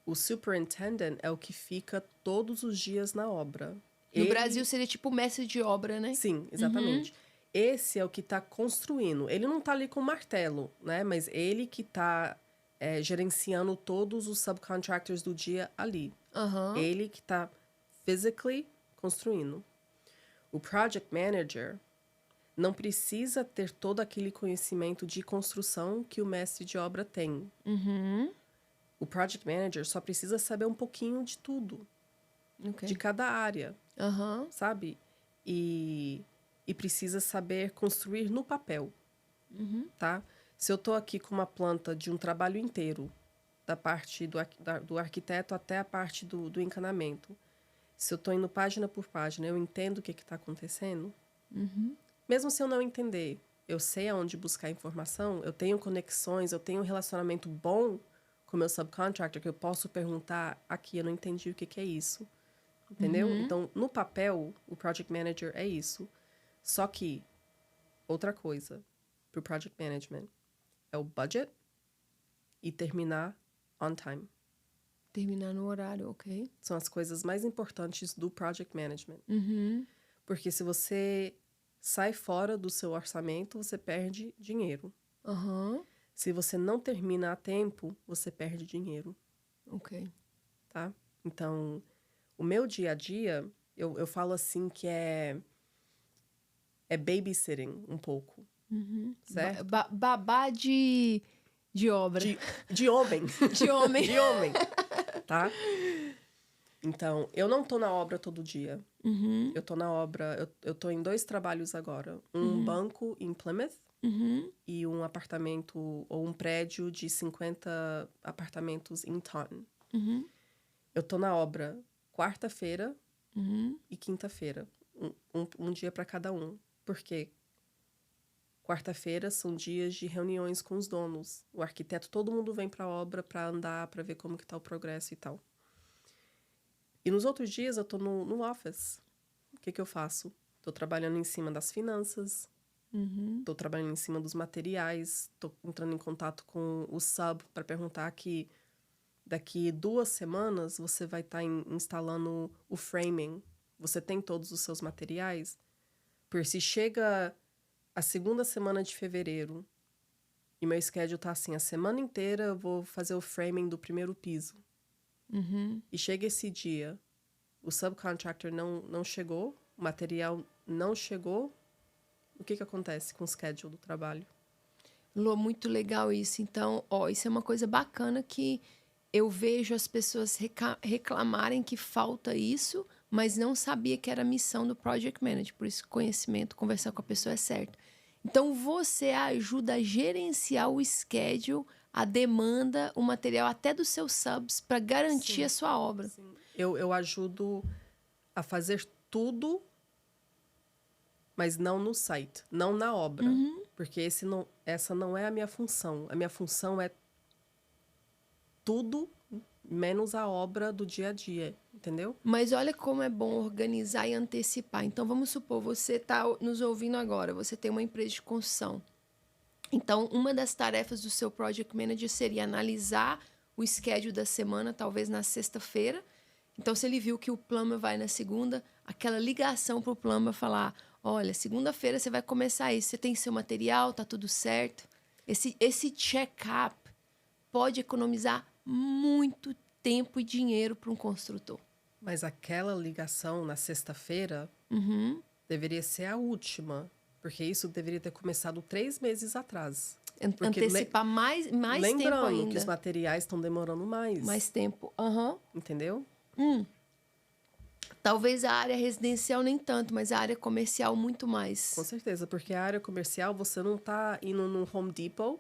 O superintendent é o que fica todos os dias na obra. No Brasil seria tipo mestre de obra, né? Sim, exatamente. Esse é o que está construindo. Ele não está ali com o martelo, né? Mas ele que está gerenciando todos os subcontractors do dia ali. Ele que está physically construindo. O project manager não precisa ter todo aquele conhecimento de construção que o mestre de obra tem. O project manager só precisa saber um pouquinho de tudo. De cada área. Sabe? E precisa saber construir no papel. Tá? Se eu estou aqui com uma planta de um trabalho inteiro, da parte do arquiteto até a parte do encanamento, se eu estou indo página por página, eu entendo o que está acontecendo? Mesmo se eu não entender, eu sei aonde buscar informação, eu tenho conexões, eu tenho um relacionamento bom com o meu subcontractor, que eu posso perguntar, aqui, eu não entendi o que é isso. Entendeu? Então, no papel, o project manager é isso. Só que, outra coisa, para o project management, é o budget e terminar on time. Terminar no horário, ok. São as coisas mais importantes do project management. Porque se você sai fora do seu orçamento, você perde dinheiro. Se você não termina a tempo, você perde dinheiro. Ok. Tá? Então, o meu dia a dia, eu falo assim que é babysitting um pouco. Certo? Babá de obra. De homem. De homem. De homem. Tá? Então, eu não tô na obra todo dia. Eu tô na obra... Eu tô em 2 trabalhos agora. Um banco em Plymouth e um apartamento ou um prédio de 50 apartamentos em Taunton. Eu tô na obra quarta-feira e quinta-feira. Um dia para cada um. Por quê? Quarta-feira são dias de reuniões com os donos. O arquiteto, todo mundo vem para a obra para andar, para ver como que tá o progresso e tal. E nos outros dias eu tô no office. O que eu faço? Tô trabalhando em cima das finanças. Tô trabalhando em cima dos materiais. Tô entrando em contato com o sub para perguntar que daqui 2 semanas você vai estar instalando o framing. Você tem todos os seus materiais? Porque se chega a 2ª semana de fevereiro e meu schedule tá assim, a semana inteira eu vou fazer o framing do primeiro piso. E chega esse dia, o subcontractor não chegou, o material não chegou, o que acontece com o schedule do trabalho? Lô, muito legal isso. Então, isso é uma coisa bacana que eu vejo as pessoas reclamarem que falta isso, mas não sabia que era a missão do Project Manager. Por isso, conhecimento, conversar com a pessoa é certo. Então, você ajuda a gerenciar o schedule, a demanda, o material até dos seus subs para garantir a sua obra. Sim. Eu ajudo a fazer tudo, mas não no site, não na obra. Porque essa não é a minha função. A minha função é tudo menos a obra do dia a dia, entendeu? Mas olha como é bom organizar e antecipar. Então, vamos supor, você está nos ouvindo agora, você tem uma empresa de construção. Então, uma das tarefas do seu Project Manager seria analisar o schedule da semana, talvez na sexta-feira. Então, se ele viu que o plumber vai na segunda, aquela ligação para o plumber falar, olha, segunda-feira você vai começar isso, você tem seu material, tá tudo certo. Esse check-up pode economizar muito tempo e dinheiro para um construtor. Mas aquela ligação na sexta-feira deveria ser a última. Porque isso deveria ter começado 3 meses atrás. Porque Antecipar mais tempo ainda. Lembrando que os materiais estão demorando mais. Mais tempo. Entendeu? Talvez a área residencial nem tanto, mas a área comercial muito mais. Com certeza, porque a área comercial você não tá indo no Home Depot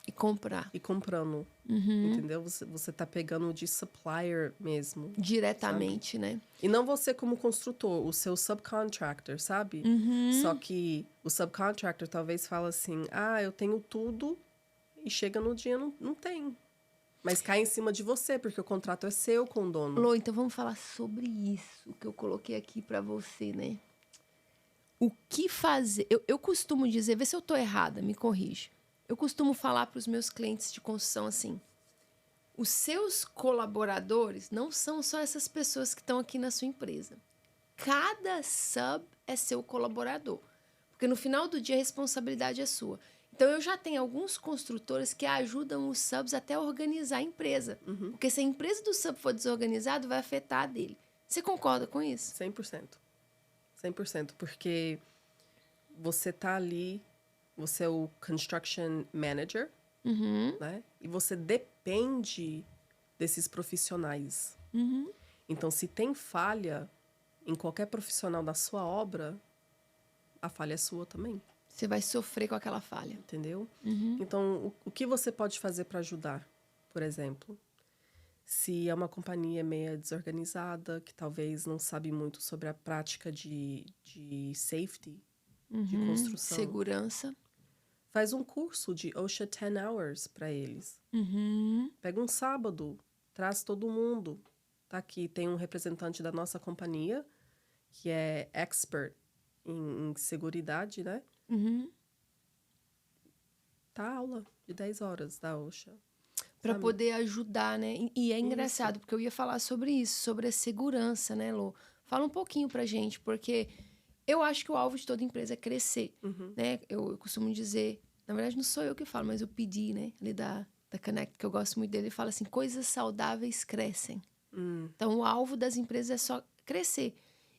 e comprar. E comprando. Entendeu? Você tá pegando de supplier mesmo. Diretamente, sabe? né? E não você como construtor, o seu subcontractor, sabe? Só que o subcontractor talvez fala assim, eu tenho tudo, e chega no dia não tem. Mas cai em cima de você, porque o contrato é seu com o dono. Lô, então vamos falar sobre isso que eu coloquei aqui pra você, né? O que fazer? Eu costumo dizer, vê se eu tô errada, me corrija. Eu costumo falar para os meus clientes de construção assim, os seus colaboradores não são só essas pessoas que estão aqui na sua empresa. Cada sub é seu colaborador. Porque no final do dia a responsabilidade é sua. Então, eu já tenho alguns construtores que ajudam os subs até a organizar a empresa. Porque se a empresa do sub for desorganizada, vai afetar a dele. Você concorda com isso? 100%. 100%. Porque você tá ali, você é o construction manager, né? E você depende desses profissionais. Então, se tem falha em qualquer profissional da sua obra, a falha é sua também. Você vai sofrer com aquela falha. Entendeu? Então, o que você pode fazer para ajudar? Por exemplo, se é uma companhia meio desorganizada, que talvez não sabe muito sobre a prática de safety, de construção. Segurança. Faz um curso de OSHA 10 hours para eles. Pega um sábado, traz todo mundo. Tá aqui, tem um representante da nossa companhia, que é expert em seguridade, né? Tá aula de 10 horas da OSHA. Para poder ajudar, né? E é engraçado, porque eu ia falar sobre isso, sobre a segurança, né, Lô? Fala um pouquinho pra gente, porque eu acho que o alvo de toda empresa é crescer, né? Eu costumo dizer, na verdade não sou eu que falo, mas o PD, né? Ali da Connect, que eu gosto muito dele, ele fala assim, coisas saudáveis crescem. Então, o alvo das empresas é só crescer.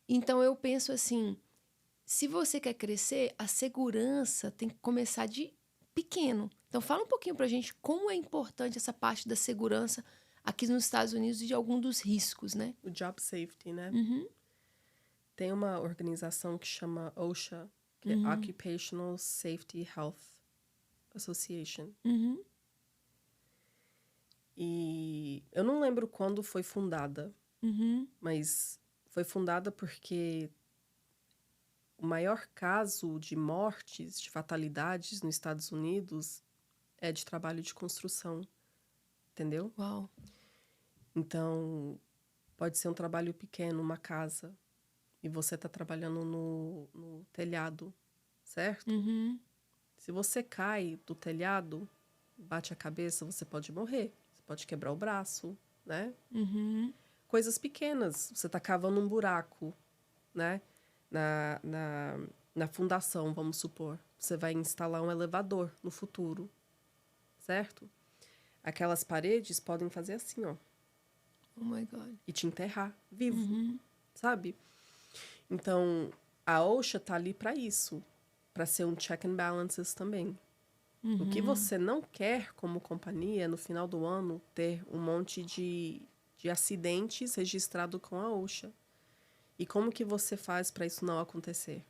Então, eu penso assim, se você quer crescer, a segurança tem que começar de pequeno. Então, fala um pouquinho pra gente como é importante essa parte da segurança aqui nos Estados Unidos e de algum dos riscos, né? O job safety, né? Tem uma organização que chama OSHA, que é Occupational Safety Health Association. E eu não lembro quando foi fundada, mas foi fundada porque o maior caso de mortes, de fatalidades nos Estados Unidos é de trabalho de construção, entendeu? Uau. Então, pode ser um trabalho pequeno, uma casa, e você tá trabalhando no telhado, certo? Se você cai do telhado, bate a cabeça, você pode morrer. Você pode quebrar o braço, né? Coisas pequenas. Você tá cavando um buraco, né? Na fundação, vamos supor. Você vai instalar um elevador no futuro, certo? Aquelas paredes podem fazer assim, ó. Oh, my God. E te enterrar vivo, sabe? Então, a OSHA tá ali para isso. Para ser um check and balances também. O que você não quer como companhia, no final do ano, ter um monte de acidentes registrados com a OSHA. E como que você faz para isso não acontecer?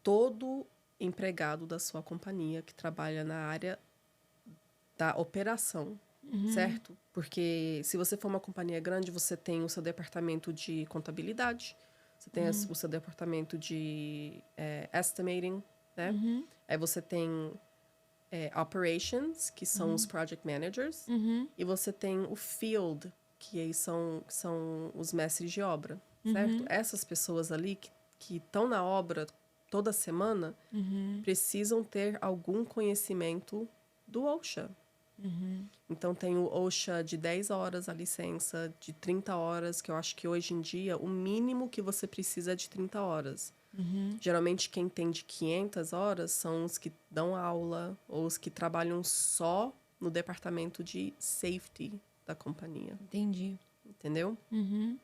Todo empregado da sua companhia que trabalha na área da operação, certo? Porque se você for uma companhia grande, você tem o seu departamento de contabilidade, você tem o seu departamento de estimating, né? Aí você tem operations, que são os project managers, e você tem o field, que aí são os mestres de obra, certo? Essas pessoas ali que estão na obra toda semana, precisam ter algum conhecimento do OSHA. Então, tem o OSHA de 10 horas a licença, de 30 horas, que eu acho que hoje em dia o mínimo que você precisa é de 30 horas. Geralmente, quem tem de 500 horas são os que dão aula ou os que trabalham só no departamento de safety da companhia. Entendi. Entendeu?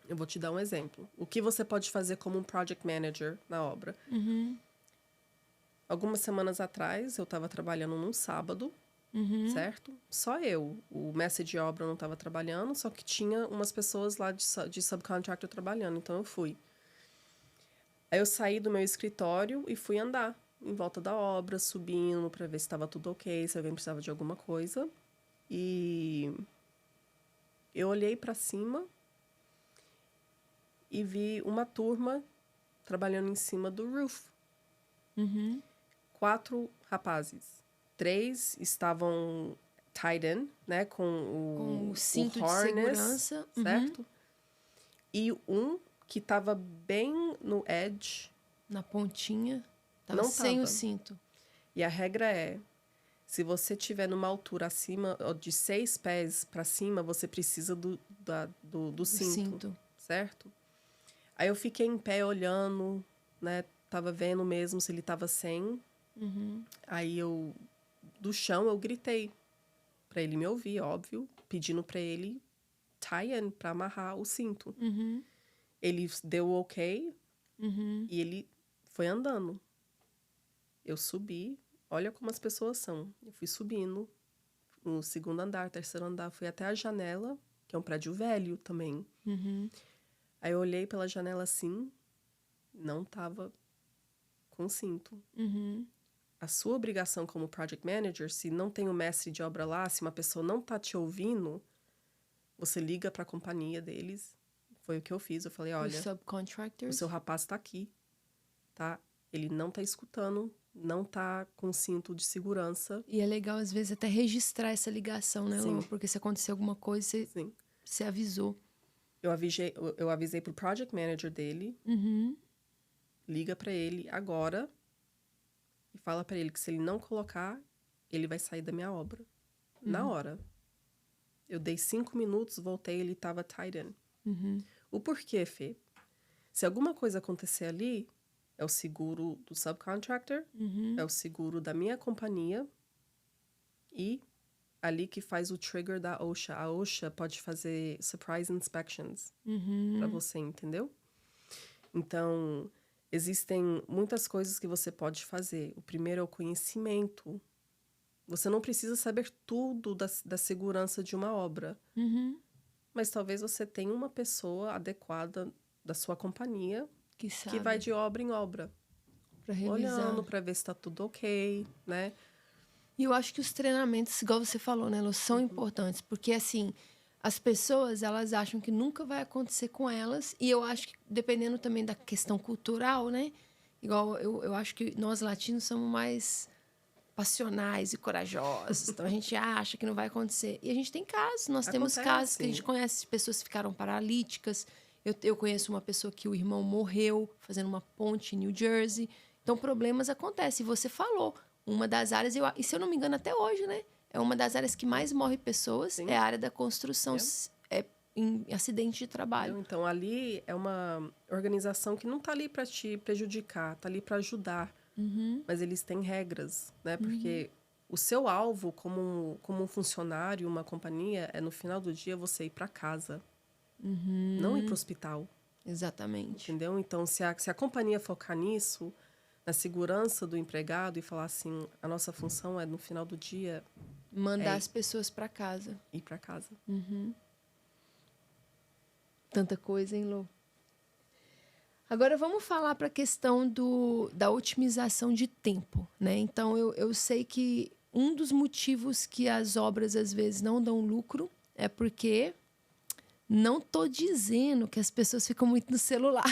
Eu vou te dar um exemplo. O que você pode fazer como um project manager na obra? Algumas semanas atrás, eu estava trabalhando num sábado, certo? Só eu. O mestre de obra não estava trabalhando, só que tinha umas pessoas lá de subcontractor trabalhando, então eu fui. Aí eu saí do meu escritório e fui andar em volta da obra, subindo para ver se estava tudo ok, se alguém precisava de alguma coisa. E eu olhei para cima e vi uma turma trabalhando em cima do roof. 4 rapazes. 3 estavam tied in, né? Com o cinto de harness, segurança. certo? E um que estava bem no edge. Na pontinha. Tava Não sem tava. o cinto. E a regra é, se você estiver numa altura acima, de 6 pés para cima, você precisa do cinto, certo? Aí eu fiquei em pé olhando, né? Tava vendo mesmo se ele tava sem. Aí do chão, eu gritei pra ele me ouvir, óbvio, pedindo pra ele tie in, pra amarrar o cinto. Ele deu o ok e ele foi andando. Eu subi, olha como as pessoas são. Eu fui subindo no 2º andar, 3º andar, fui até a janela, que é um prédio velho também. Aí eu olhei pela janela assim, não tava com cinto. A sua obrigação como project manager, se não tem o mestre de obra lá, se uma pessoa não tá te ouvindo, você liga pra companhia deles. Foi o que eu fiz. Eu falei, olha, o seu rapaz tá aqui, tá? Ele não tá escutando, não tá com cinto de segurança. E é legal, às vezes, até registrar essa ligação, né, Lô? Porque se acontecer alguma coisa, você avisou. Eu avisei pro project manager dele. Liga pra ele agora e fala pra ele que se ele não colocar, ele vai sair da minha obra. Na hora. Eu dei 5 minutos, voltei, ele tava tied in. O porquê, Fê? Se alguma coisa acontecer ali, é o seguro do subcontractor, é o seguro da minha companhia e ali que faz o trigger da OSHA. A OSHA pode fazer surprise inspections pra você, entendeu? Então, existem muitas coisas que você pode fazer. O primeiro é o conhecimento. Você não precisa saber tudo da segurança de uma obra. Mas talvez você tenha uma pessoa adequada da sua companhia que vai de obra em obra. Pra revisar. Olhando pra ver se tá tudo ok, né? E eu acho que os treinamentos, igual você falou, né, Lu, são importantes. Porque, assim, as pessoas, elas acham que nunca vai acontecer com elas. E eu acho que, dependendo também da questão cultural, né? Igual, eu acho que nós latinos somos mais passionais e corajosos. Então, a gente acha que não vai acontecer. E a gente tem casos. Nós temos casos que a gente conhece de pessoas que ficaram paralíticas. Eu conheço uma pessoa que o irmão morreu fazendo uma ponte em New Jersey. Então, problemas acontecem. E você falou, uma das áreas, e se eu não me engano, até hoje, né? É uma das áreas que mais morre pessoas, é a área da construção, em acidente de trabalho. Então, ali é uma organização que não tá ali para te prejudicar, tá ali para ajudar. Mas eles têm regras, né? Porque o seu alvo como um funcionário, uma companhia, é no final do dia você ir para casa. Não ir para o hospital. Exatamente. Entendeu? Então, se a companhia focar nisso, na segurança do empregado e falar assim, a nossa função é, no final do dia... Mandar as pessoas para casa. Ir para casa. Tanta coisa, hein, Lô? Agora, vamos falar para a questão da otimização de tempo, né? Então, eu sei que um dos motivos que as obras, às vezes, não dão lucro é porque... Não tô dizendo que as pessoas ficam muito no celular.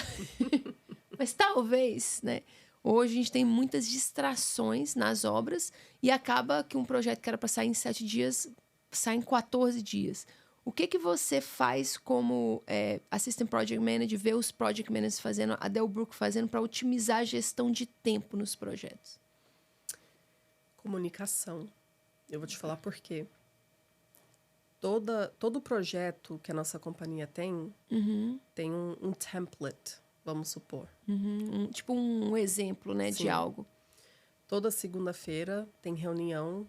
Mas talvez, né? Hoje a gente tem muitas distrações nas obras e acaba que um projeto que era para sair em 7 dias, sai em 14 dias. O que você faz como Assistant Project Manager, ver os Project Managers fazendo, a Delbruck fazendo, para otimizar a gestão de tempo nos projetos? Comunicação. Eu vou te falar por quê. Todo projeto que a nossa companhia tem, tem um template, vamos supor. Tipo um exemplo, né, de algo. Toda segunda-feira tem reunião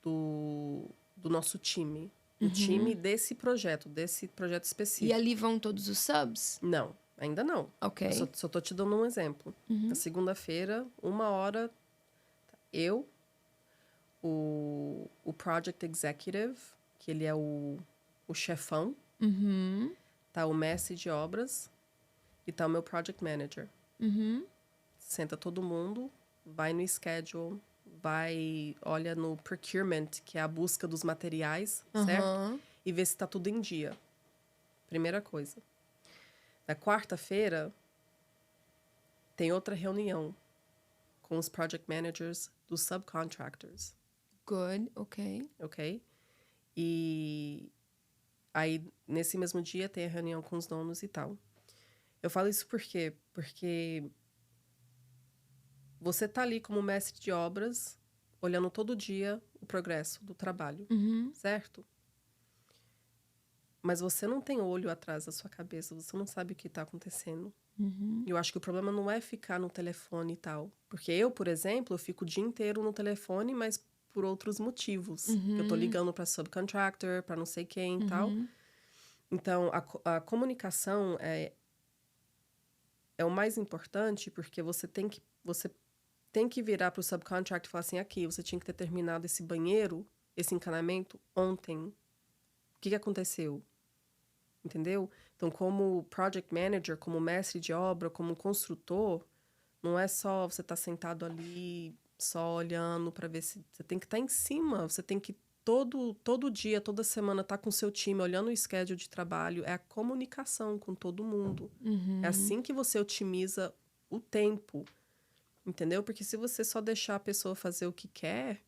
do nosso time. O time desse projeto específico. E ali vão todos os subs? Não, ainda não. Ok. Eu só tô te dando um exemplo. Na segunda-feira, 1h, eu, o Project Executive, que ele é o chefão, tá o mestre de obras e tá o meu Project Manager. Senta todo mundo, vai no schedule, olha no procurement, que é a busca dos materiais, certo? E vê se tá tudo em dia. Primeira coisa. Na quarta-feira, tem outra reunião com os project managers dos subcontractors. Good, ok. Ok? E aí, nesse mesmo dia, tem a reunião com os donos e tal. Eu falo isso por quê? Porque você tá ali como mestre de obras, olhando todo dia o progresso do trabalho, certo? Mas você não tem olho atrás da sua cabeça, você não sabe o que tá acontecendo. E eu acho que o problema não é ficar no telefone e tal. Porque eu, por exemplo, eu fico o dia inteiro no telefone, mas por outros motivos. Eu tô ligando pra subcontractor, pra não sei quem e tal. Então, a comunicação é o mais importante, porque você tem que virar pro subcontractor e falar assim, aqui, você tinha que ter terminado esse banheiro, esse encanamento, ontem. O que aconteceu? Entendeu? Então, como project manager, como mestre de obra, como construtor, não é só você estar sentado ali, só olhando para ver se... Você tem que estar em cima, você tem que todo dia, toda semana, estar com o seu time, olhando o schedule de trabalho. É a comunicação com todo mundo. É assim que você otimiza o tempo, entendeu? Porque se você só deixar a pessoa fazer o que quer,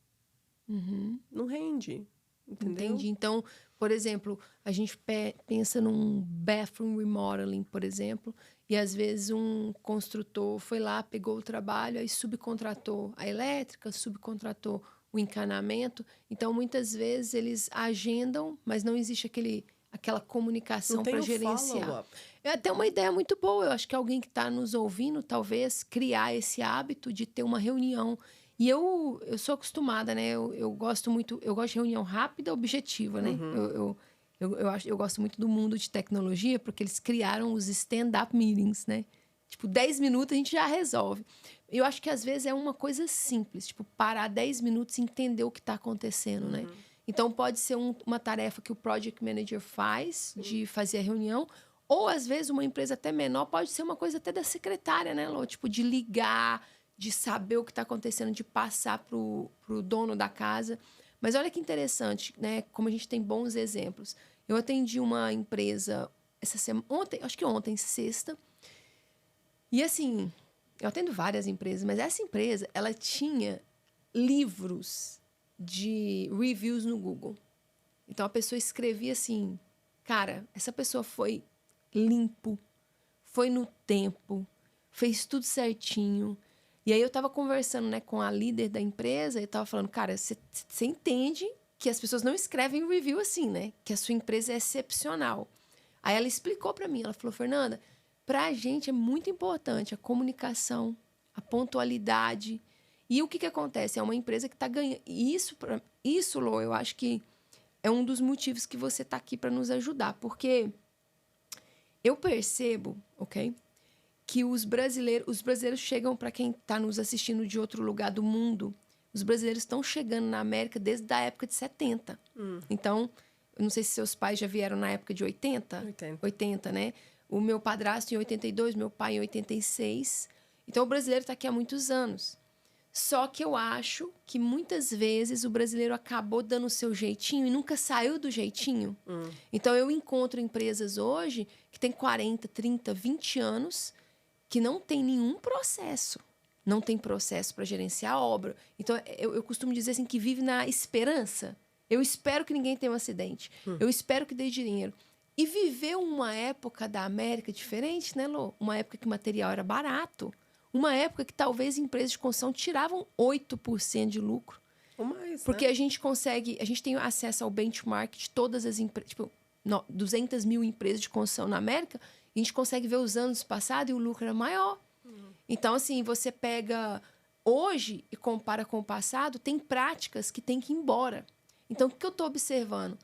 não rende, entendeu? Entendi. Então, por exemplo, a gente pensa num bathroom remodeling, por exemplo, e às vezes um construtor foi lá, pegou o trabalho, aí subcontratou a elétrica, subcontratou o encanamento. Então, muitas vezes eles agendam, mas não existe aquela comunicação para gerenciar. É até uma ideia muito boa. Eu acho que alguém que está nos ouvindo, talvez, criar esse hábito de ter uma reunião. E eu sou acostumada, né? Eu gosto de reunião rápida, objetiva, né? Eu gosto muito do mundo de tecnologia, porque eles criaram os stand-up meetings, né? Tipo, 10 minutos a gente já resolve. Eu acho que às vezes é uma coisa simples, tipo, parar 10 minutos e entender o que está acontecendo, né? Então, pode ser uma tarefa que o Project Manager faz, de fazer a reunião, ou às vezes uma empresa até menor pode ser uma coisa até da secretária, né, Lô? Tipo, de ligar, de saber o que está acontecendo, de passar pro dono da casa. Mas olha que interessante, né? Como a gente tem bons exemplos. Eu atendi uma empresa essa semana, ontem, sexta. E assim, eu atendo várias empresas, mas essa empresa, ela tinha livros de reviews no Google. Então a pessoa escrevia assim, cara, essa pessoa foi limpo, foi no tempo, fez tudo certinho. E aí eu tava conversando, né, com a líder da empresa e tava falando, cara, você entende que as pessoas não escrevem review assim, né? Que a sua empresa é excepcional. Aí ela explicou para mim, ela falou, Fernanda, pra gente é muito importante a comunicação, a pontualidade. E o que acontece? É uma empresa que tá ganhando. Isso, Lô, eu acho que é um dos motivos que você tá aqui para nos ajudar. Porque eu percebo, ok? Que os brasileiros chegam, para quem está nos assistindo de outro lugar do mundo, os brasileiros estão chegando na América desde a época de 70. Então, eu não sei se seus pais já vieram na época de 80. 80, né? O meu padrasto em 82, meu pai em 86. Então, o brasileiro está aqui há muitos anos. Só que eu acho que muitas vezes o brasileiro acabou dando o seu jeitinho e nunca saiu do jeitinho. Então, eu encontro empresas hoje que têm 40, 30, 20 anos que não tem nenhum processo. Não tem processo para gerenciar a obra. Então, eu costumo dizer assim que vive na esperança. Eu espero que ninguém tenha um acidente. Eu espero que dê dinheiro. E viveu uma época da América diferente, né, Lô? Uma época que o material era barato. Uma época que talvez empresas de construção tiravam 8% de lucro. Ou mais, Porque a gente tem acesso ao benchmark de todas as empresas, tipo, 200 mil empresas de construção na América, e a gente consegue ver os anos passados e o lucro era maior. Então, assim, você pega hoje e compara com o passado, tem práticas que tem que ir embora. Então, o que eu estou observando?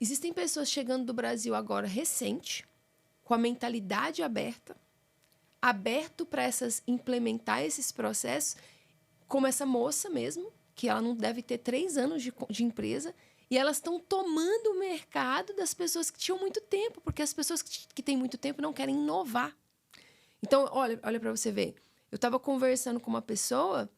Existem pessoas chegando do Brasil agora recente, com a mentalidade aberto para implementar esses processos, como essa moça mesmo, que ela não deve ter 3 anos de empresa, e elas estão tomando o mercado das pessoas que tinham muito tempo, porque as pessoas que têm muito tempo não querem inovar. Então, olha para você ver. Eu estava conversando com uma pessoa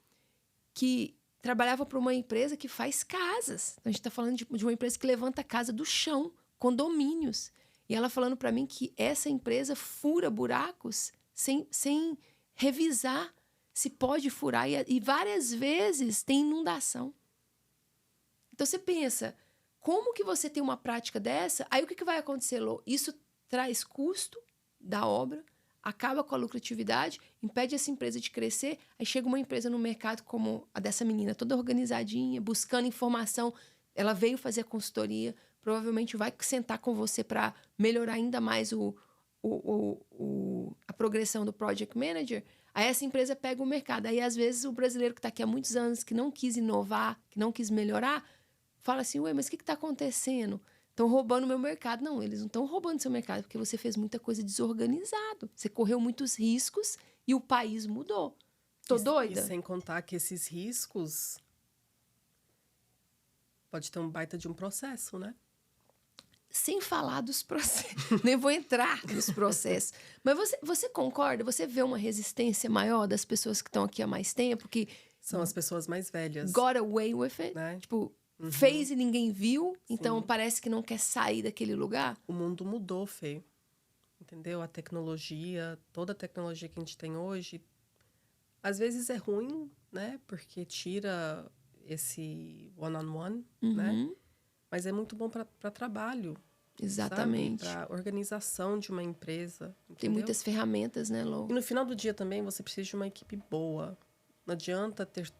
que trabalhava para uma empresa que faz casas. Então, a gente está falando de uma empresa que levanta casa do chão, condomínios. E ela falando para mim que essa empresa fura buracos sem revisar se pode furar. E várias vezes tem inundação. Então, você pensa, como que você tem uma prática dessa? Aí, o que vai acontecer, Lô? Isso traz custo da obra, acaba com a lucratividade, impede essa empresa de crescer. Aí chega uma empresa no mercado como a dessa menina, toda organizadinha, buscando informação. Ela veio fazer a consultoria, provavelmente vai sentar com você para melhorar ainda mais a progressão do Project Manager. Aí essa empresa pega o mercado. Aí, às vezes, o brasileiro que está aqui há muitos anos, que não quis inovar, que não quis melhorar, fala assim, ué, mas o que está acontecendo? Estão roubando o meu mercado. Não, eles não estão roubando seu mercado, porque você fez muita coisa desorganizado. Você correu muitos riscos e o país mudou. Tô doida? E sem contar que esses riscos pode ter um baita de um processo, né? Sem falar dos processos. Nem vou entrar nos processos. Mas você concorda? Você vê uma resistência maior das pessoas que estão aqui há mais tempo? Que são as pessoas mais velhas. Got away with it. Né? Tipo, fez e ninguém viu. Então, parece que não quer sair daquele lugar. O mundo mudou, Fê. Entendeu? A tecnologia, toda a tecnologia que a gente tem hoje, às vezes é ruim, né? Porque tira esse one-on-one, né? Mas é muito bom para trabalho. Exatamente. Para organização de uma empresa. Entendeu? Tem muitas ferramentas, né, Lô? E no final do dia também você precisa de uma equipe boa. Não adianta ter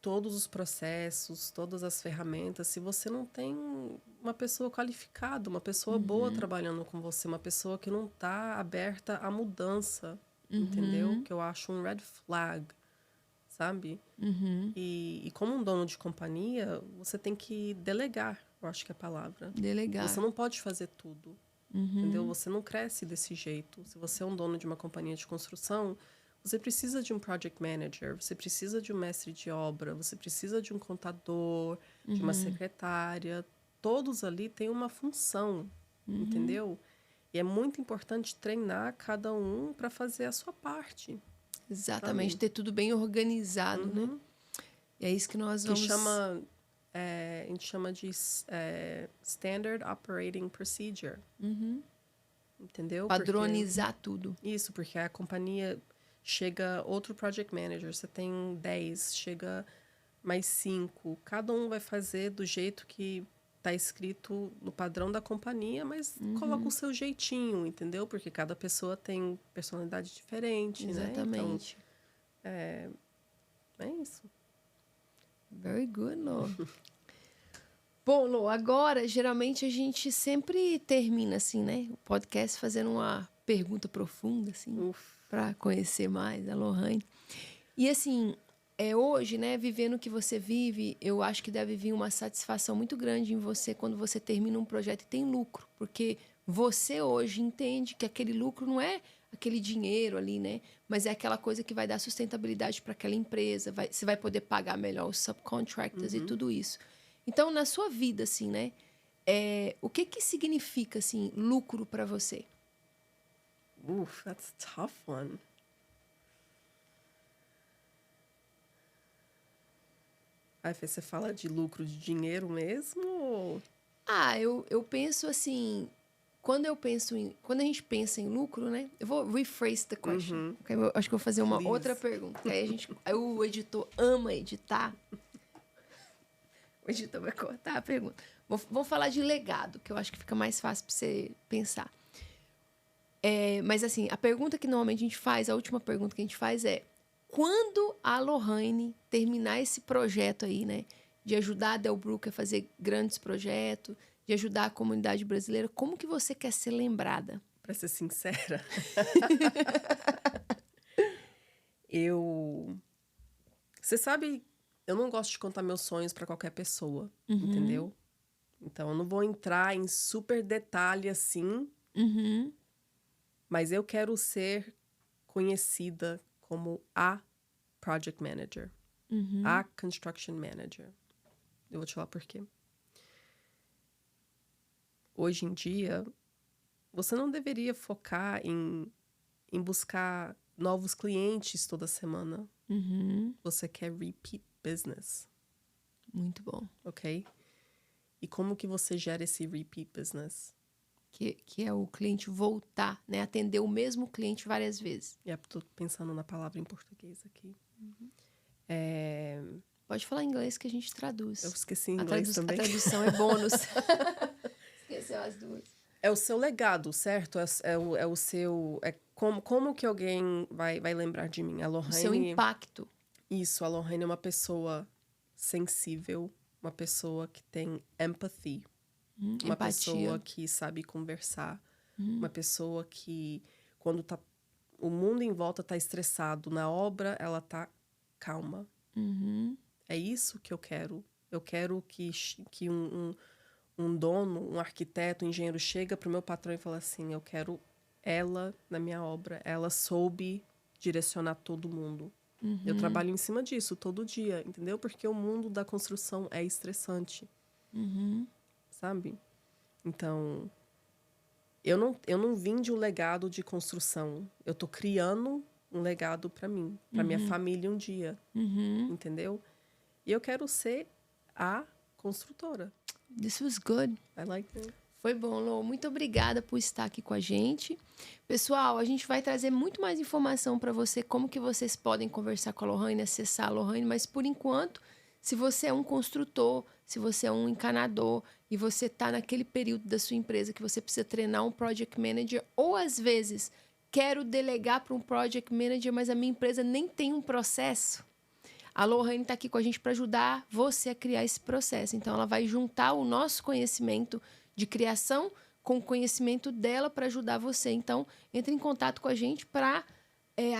todos os processos, todas as ferramentas, se você não tem uma pessoa qualificada, uma pessoa boa trabalhando com você, uma pessoa que não está aberta à mudança, entendeu? Que eu acho um red flag, sabe? E como um dono de companhia, você tem que delegar, eu acho que é a palavra. Delegar. Você não pode fazer tudo, entendeu? Você não cresce desse jeito. Se você é um dono de uma companhia de construção, você precisa de um project manager, você precisa de um mestre de obra, você precisa de um contador, de uma secretária. Todos ali têm uma função, entendeu? E é muito importante treinar cada um para fazer a sua parte. Exatamente, ter tudo bem organizado, né? E é isso que nós vamos... a gente chama de Standard Operating Procedure. Entendeu? Padronizar tudo. Isso, porque a companhia... Chega outro project manager, você tem 10, chega mais 5. Cada um vai fazer do jeito que está escrito no padrão da companhia, mas coloca o seu jeitinho, entendeu? Porque cada pessoa tem personalidade diferente, Exatamente. Né? Então, é isso. Very good, Lô. Bom, Lô, agora, geralmente, a gente sempre termina, assim, né? O podcast fazendo uma pergunta profunda, assim, para conhecer mais a Lohane. E, assim, hoje, né, vivendo o que você vive, eu acho que deve vir uma satisfação muito grande em você quando você termina um projeto e tem lucro. Porque você hoje entende que aquele lucro não é aquele dinheiro ali, né? Mas é aquela coisa que vai dar sustentabilidade para aquela empresa. Você vai poder pagar melhor os subcontractors e tudo isso. Então, na sua vida, assim, né? O que significa, assim, lucro para você? That's a tough one. Aí você fala de lucro de dinheiro mesmo? Ou... Eu penso assim... Quando a gente pensa em lucro, né? Eu vou rephrase the question. Okay? Eu acho que eu vou fazer uma outra pergunta. Aí o editor ama editar. O editor vai cortar a pergunta. Vamos falar de legado, que eu acho que fica mais fácil para você pensar. Mas, assim, a pergunta que normalmente a gente faz, a última pergunta que a gente faz é: quando a Lohane terminar esse projeto aí, né? De ajudar a Delbruck a fazer grandes projetos, de ajudar a comunidade brasileira, como que você quer ser lembrada? Pra ser sincera, Você sabe, eu não gosto de contar meus sonhos pra qualquer pessoa, entendeu? Então, eu não vou entrar em super detalhe assim, mas eu quero ser conhecida como a Project Manager, a Construction Manager. Eu vou te falar por quê. Hoje em dia, você não deveria focar em buscar novos clientes toda semana. Você quer repeat business. Muito bom. Ok? E como que você gera esse repeat business? Que é o cliente voltar, né? Atender o mesmo cliente várias vezes. Tô pensando na palavra em português aqui. Pode falar em inglês que a gente traduz. Eu esqueci em inglês também. A tradução é bônus. Esqueceu as duas. É o seu legado, certo? É o seu... Como que alguém vai lembrar de mim? A Lohane... O seu impacto. Isso, a Lohane é uma pessoa sensível, uma pessoa que tem empathy, uma pessoa que sabe conversar, uma pessoa que, quando o mundo em volta tá estressado, na obra ela tá calma. É isso que eu quero. Eu quero que um dono, um arquiteto, um engenheiro chega pro meu patrão e fala assim: eu quero ela na minha obra. Ela soube direcionar todo mundo. Eu trabalho em cima disso todo dia, entendeu? Porque o mundo da construção é estressante. Sabe? Então, eu não vim de um legado de construção. Eu tô criando um legado para mim, para minha família um dia. Entendeu? E eu quero ser a construtora. This was good. I like that. Foi bom, Lô. Muito obrigada por estar aqui com a gente. Pessoal, a gente vai trazer muito mais informação para você, como que vocês podem conversar com a Lohane, acessar a Lohane, mas por enquanto, se você é um construtor, se você é um encanador e você está naquele período da sua empresa que você precisa treinar um project manager, ou às vezes quero delegar para um project manager, mas a minha empresa nem tem um processo, a Lohane está aqui com a gente para ajudar você a criar esse processo. Então, ela vai juntar o nosso conhecimento de criação com o conhecimento dela para ajudar você. Então, entre em contato com a gente para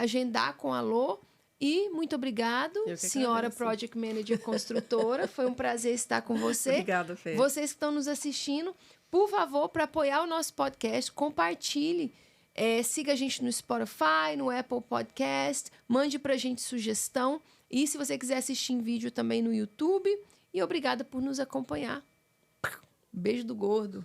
agendar com a Lô. E muito obrigado, senhora Project Manager Construtora. Foi um prazer estar com você. Obrigada, Fê. Vocês que estão nos assistindo, por favor, para apoiar o nosso podcast, compartilhe. Siga a gente no Spotify, no Apple Podcast. Mande para a gente sugestão. E se você quiser assistir em vídeo também no YouTube. E obrigada por nos acompanhar. Beijo do gordo.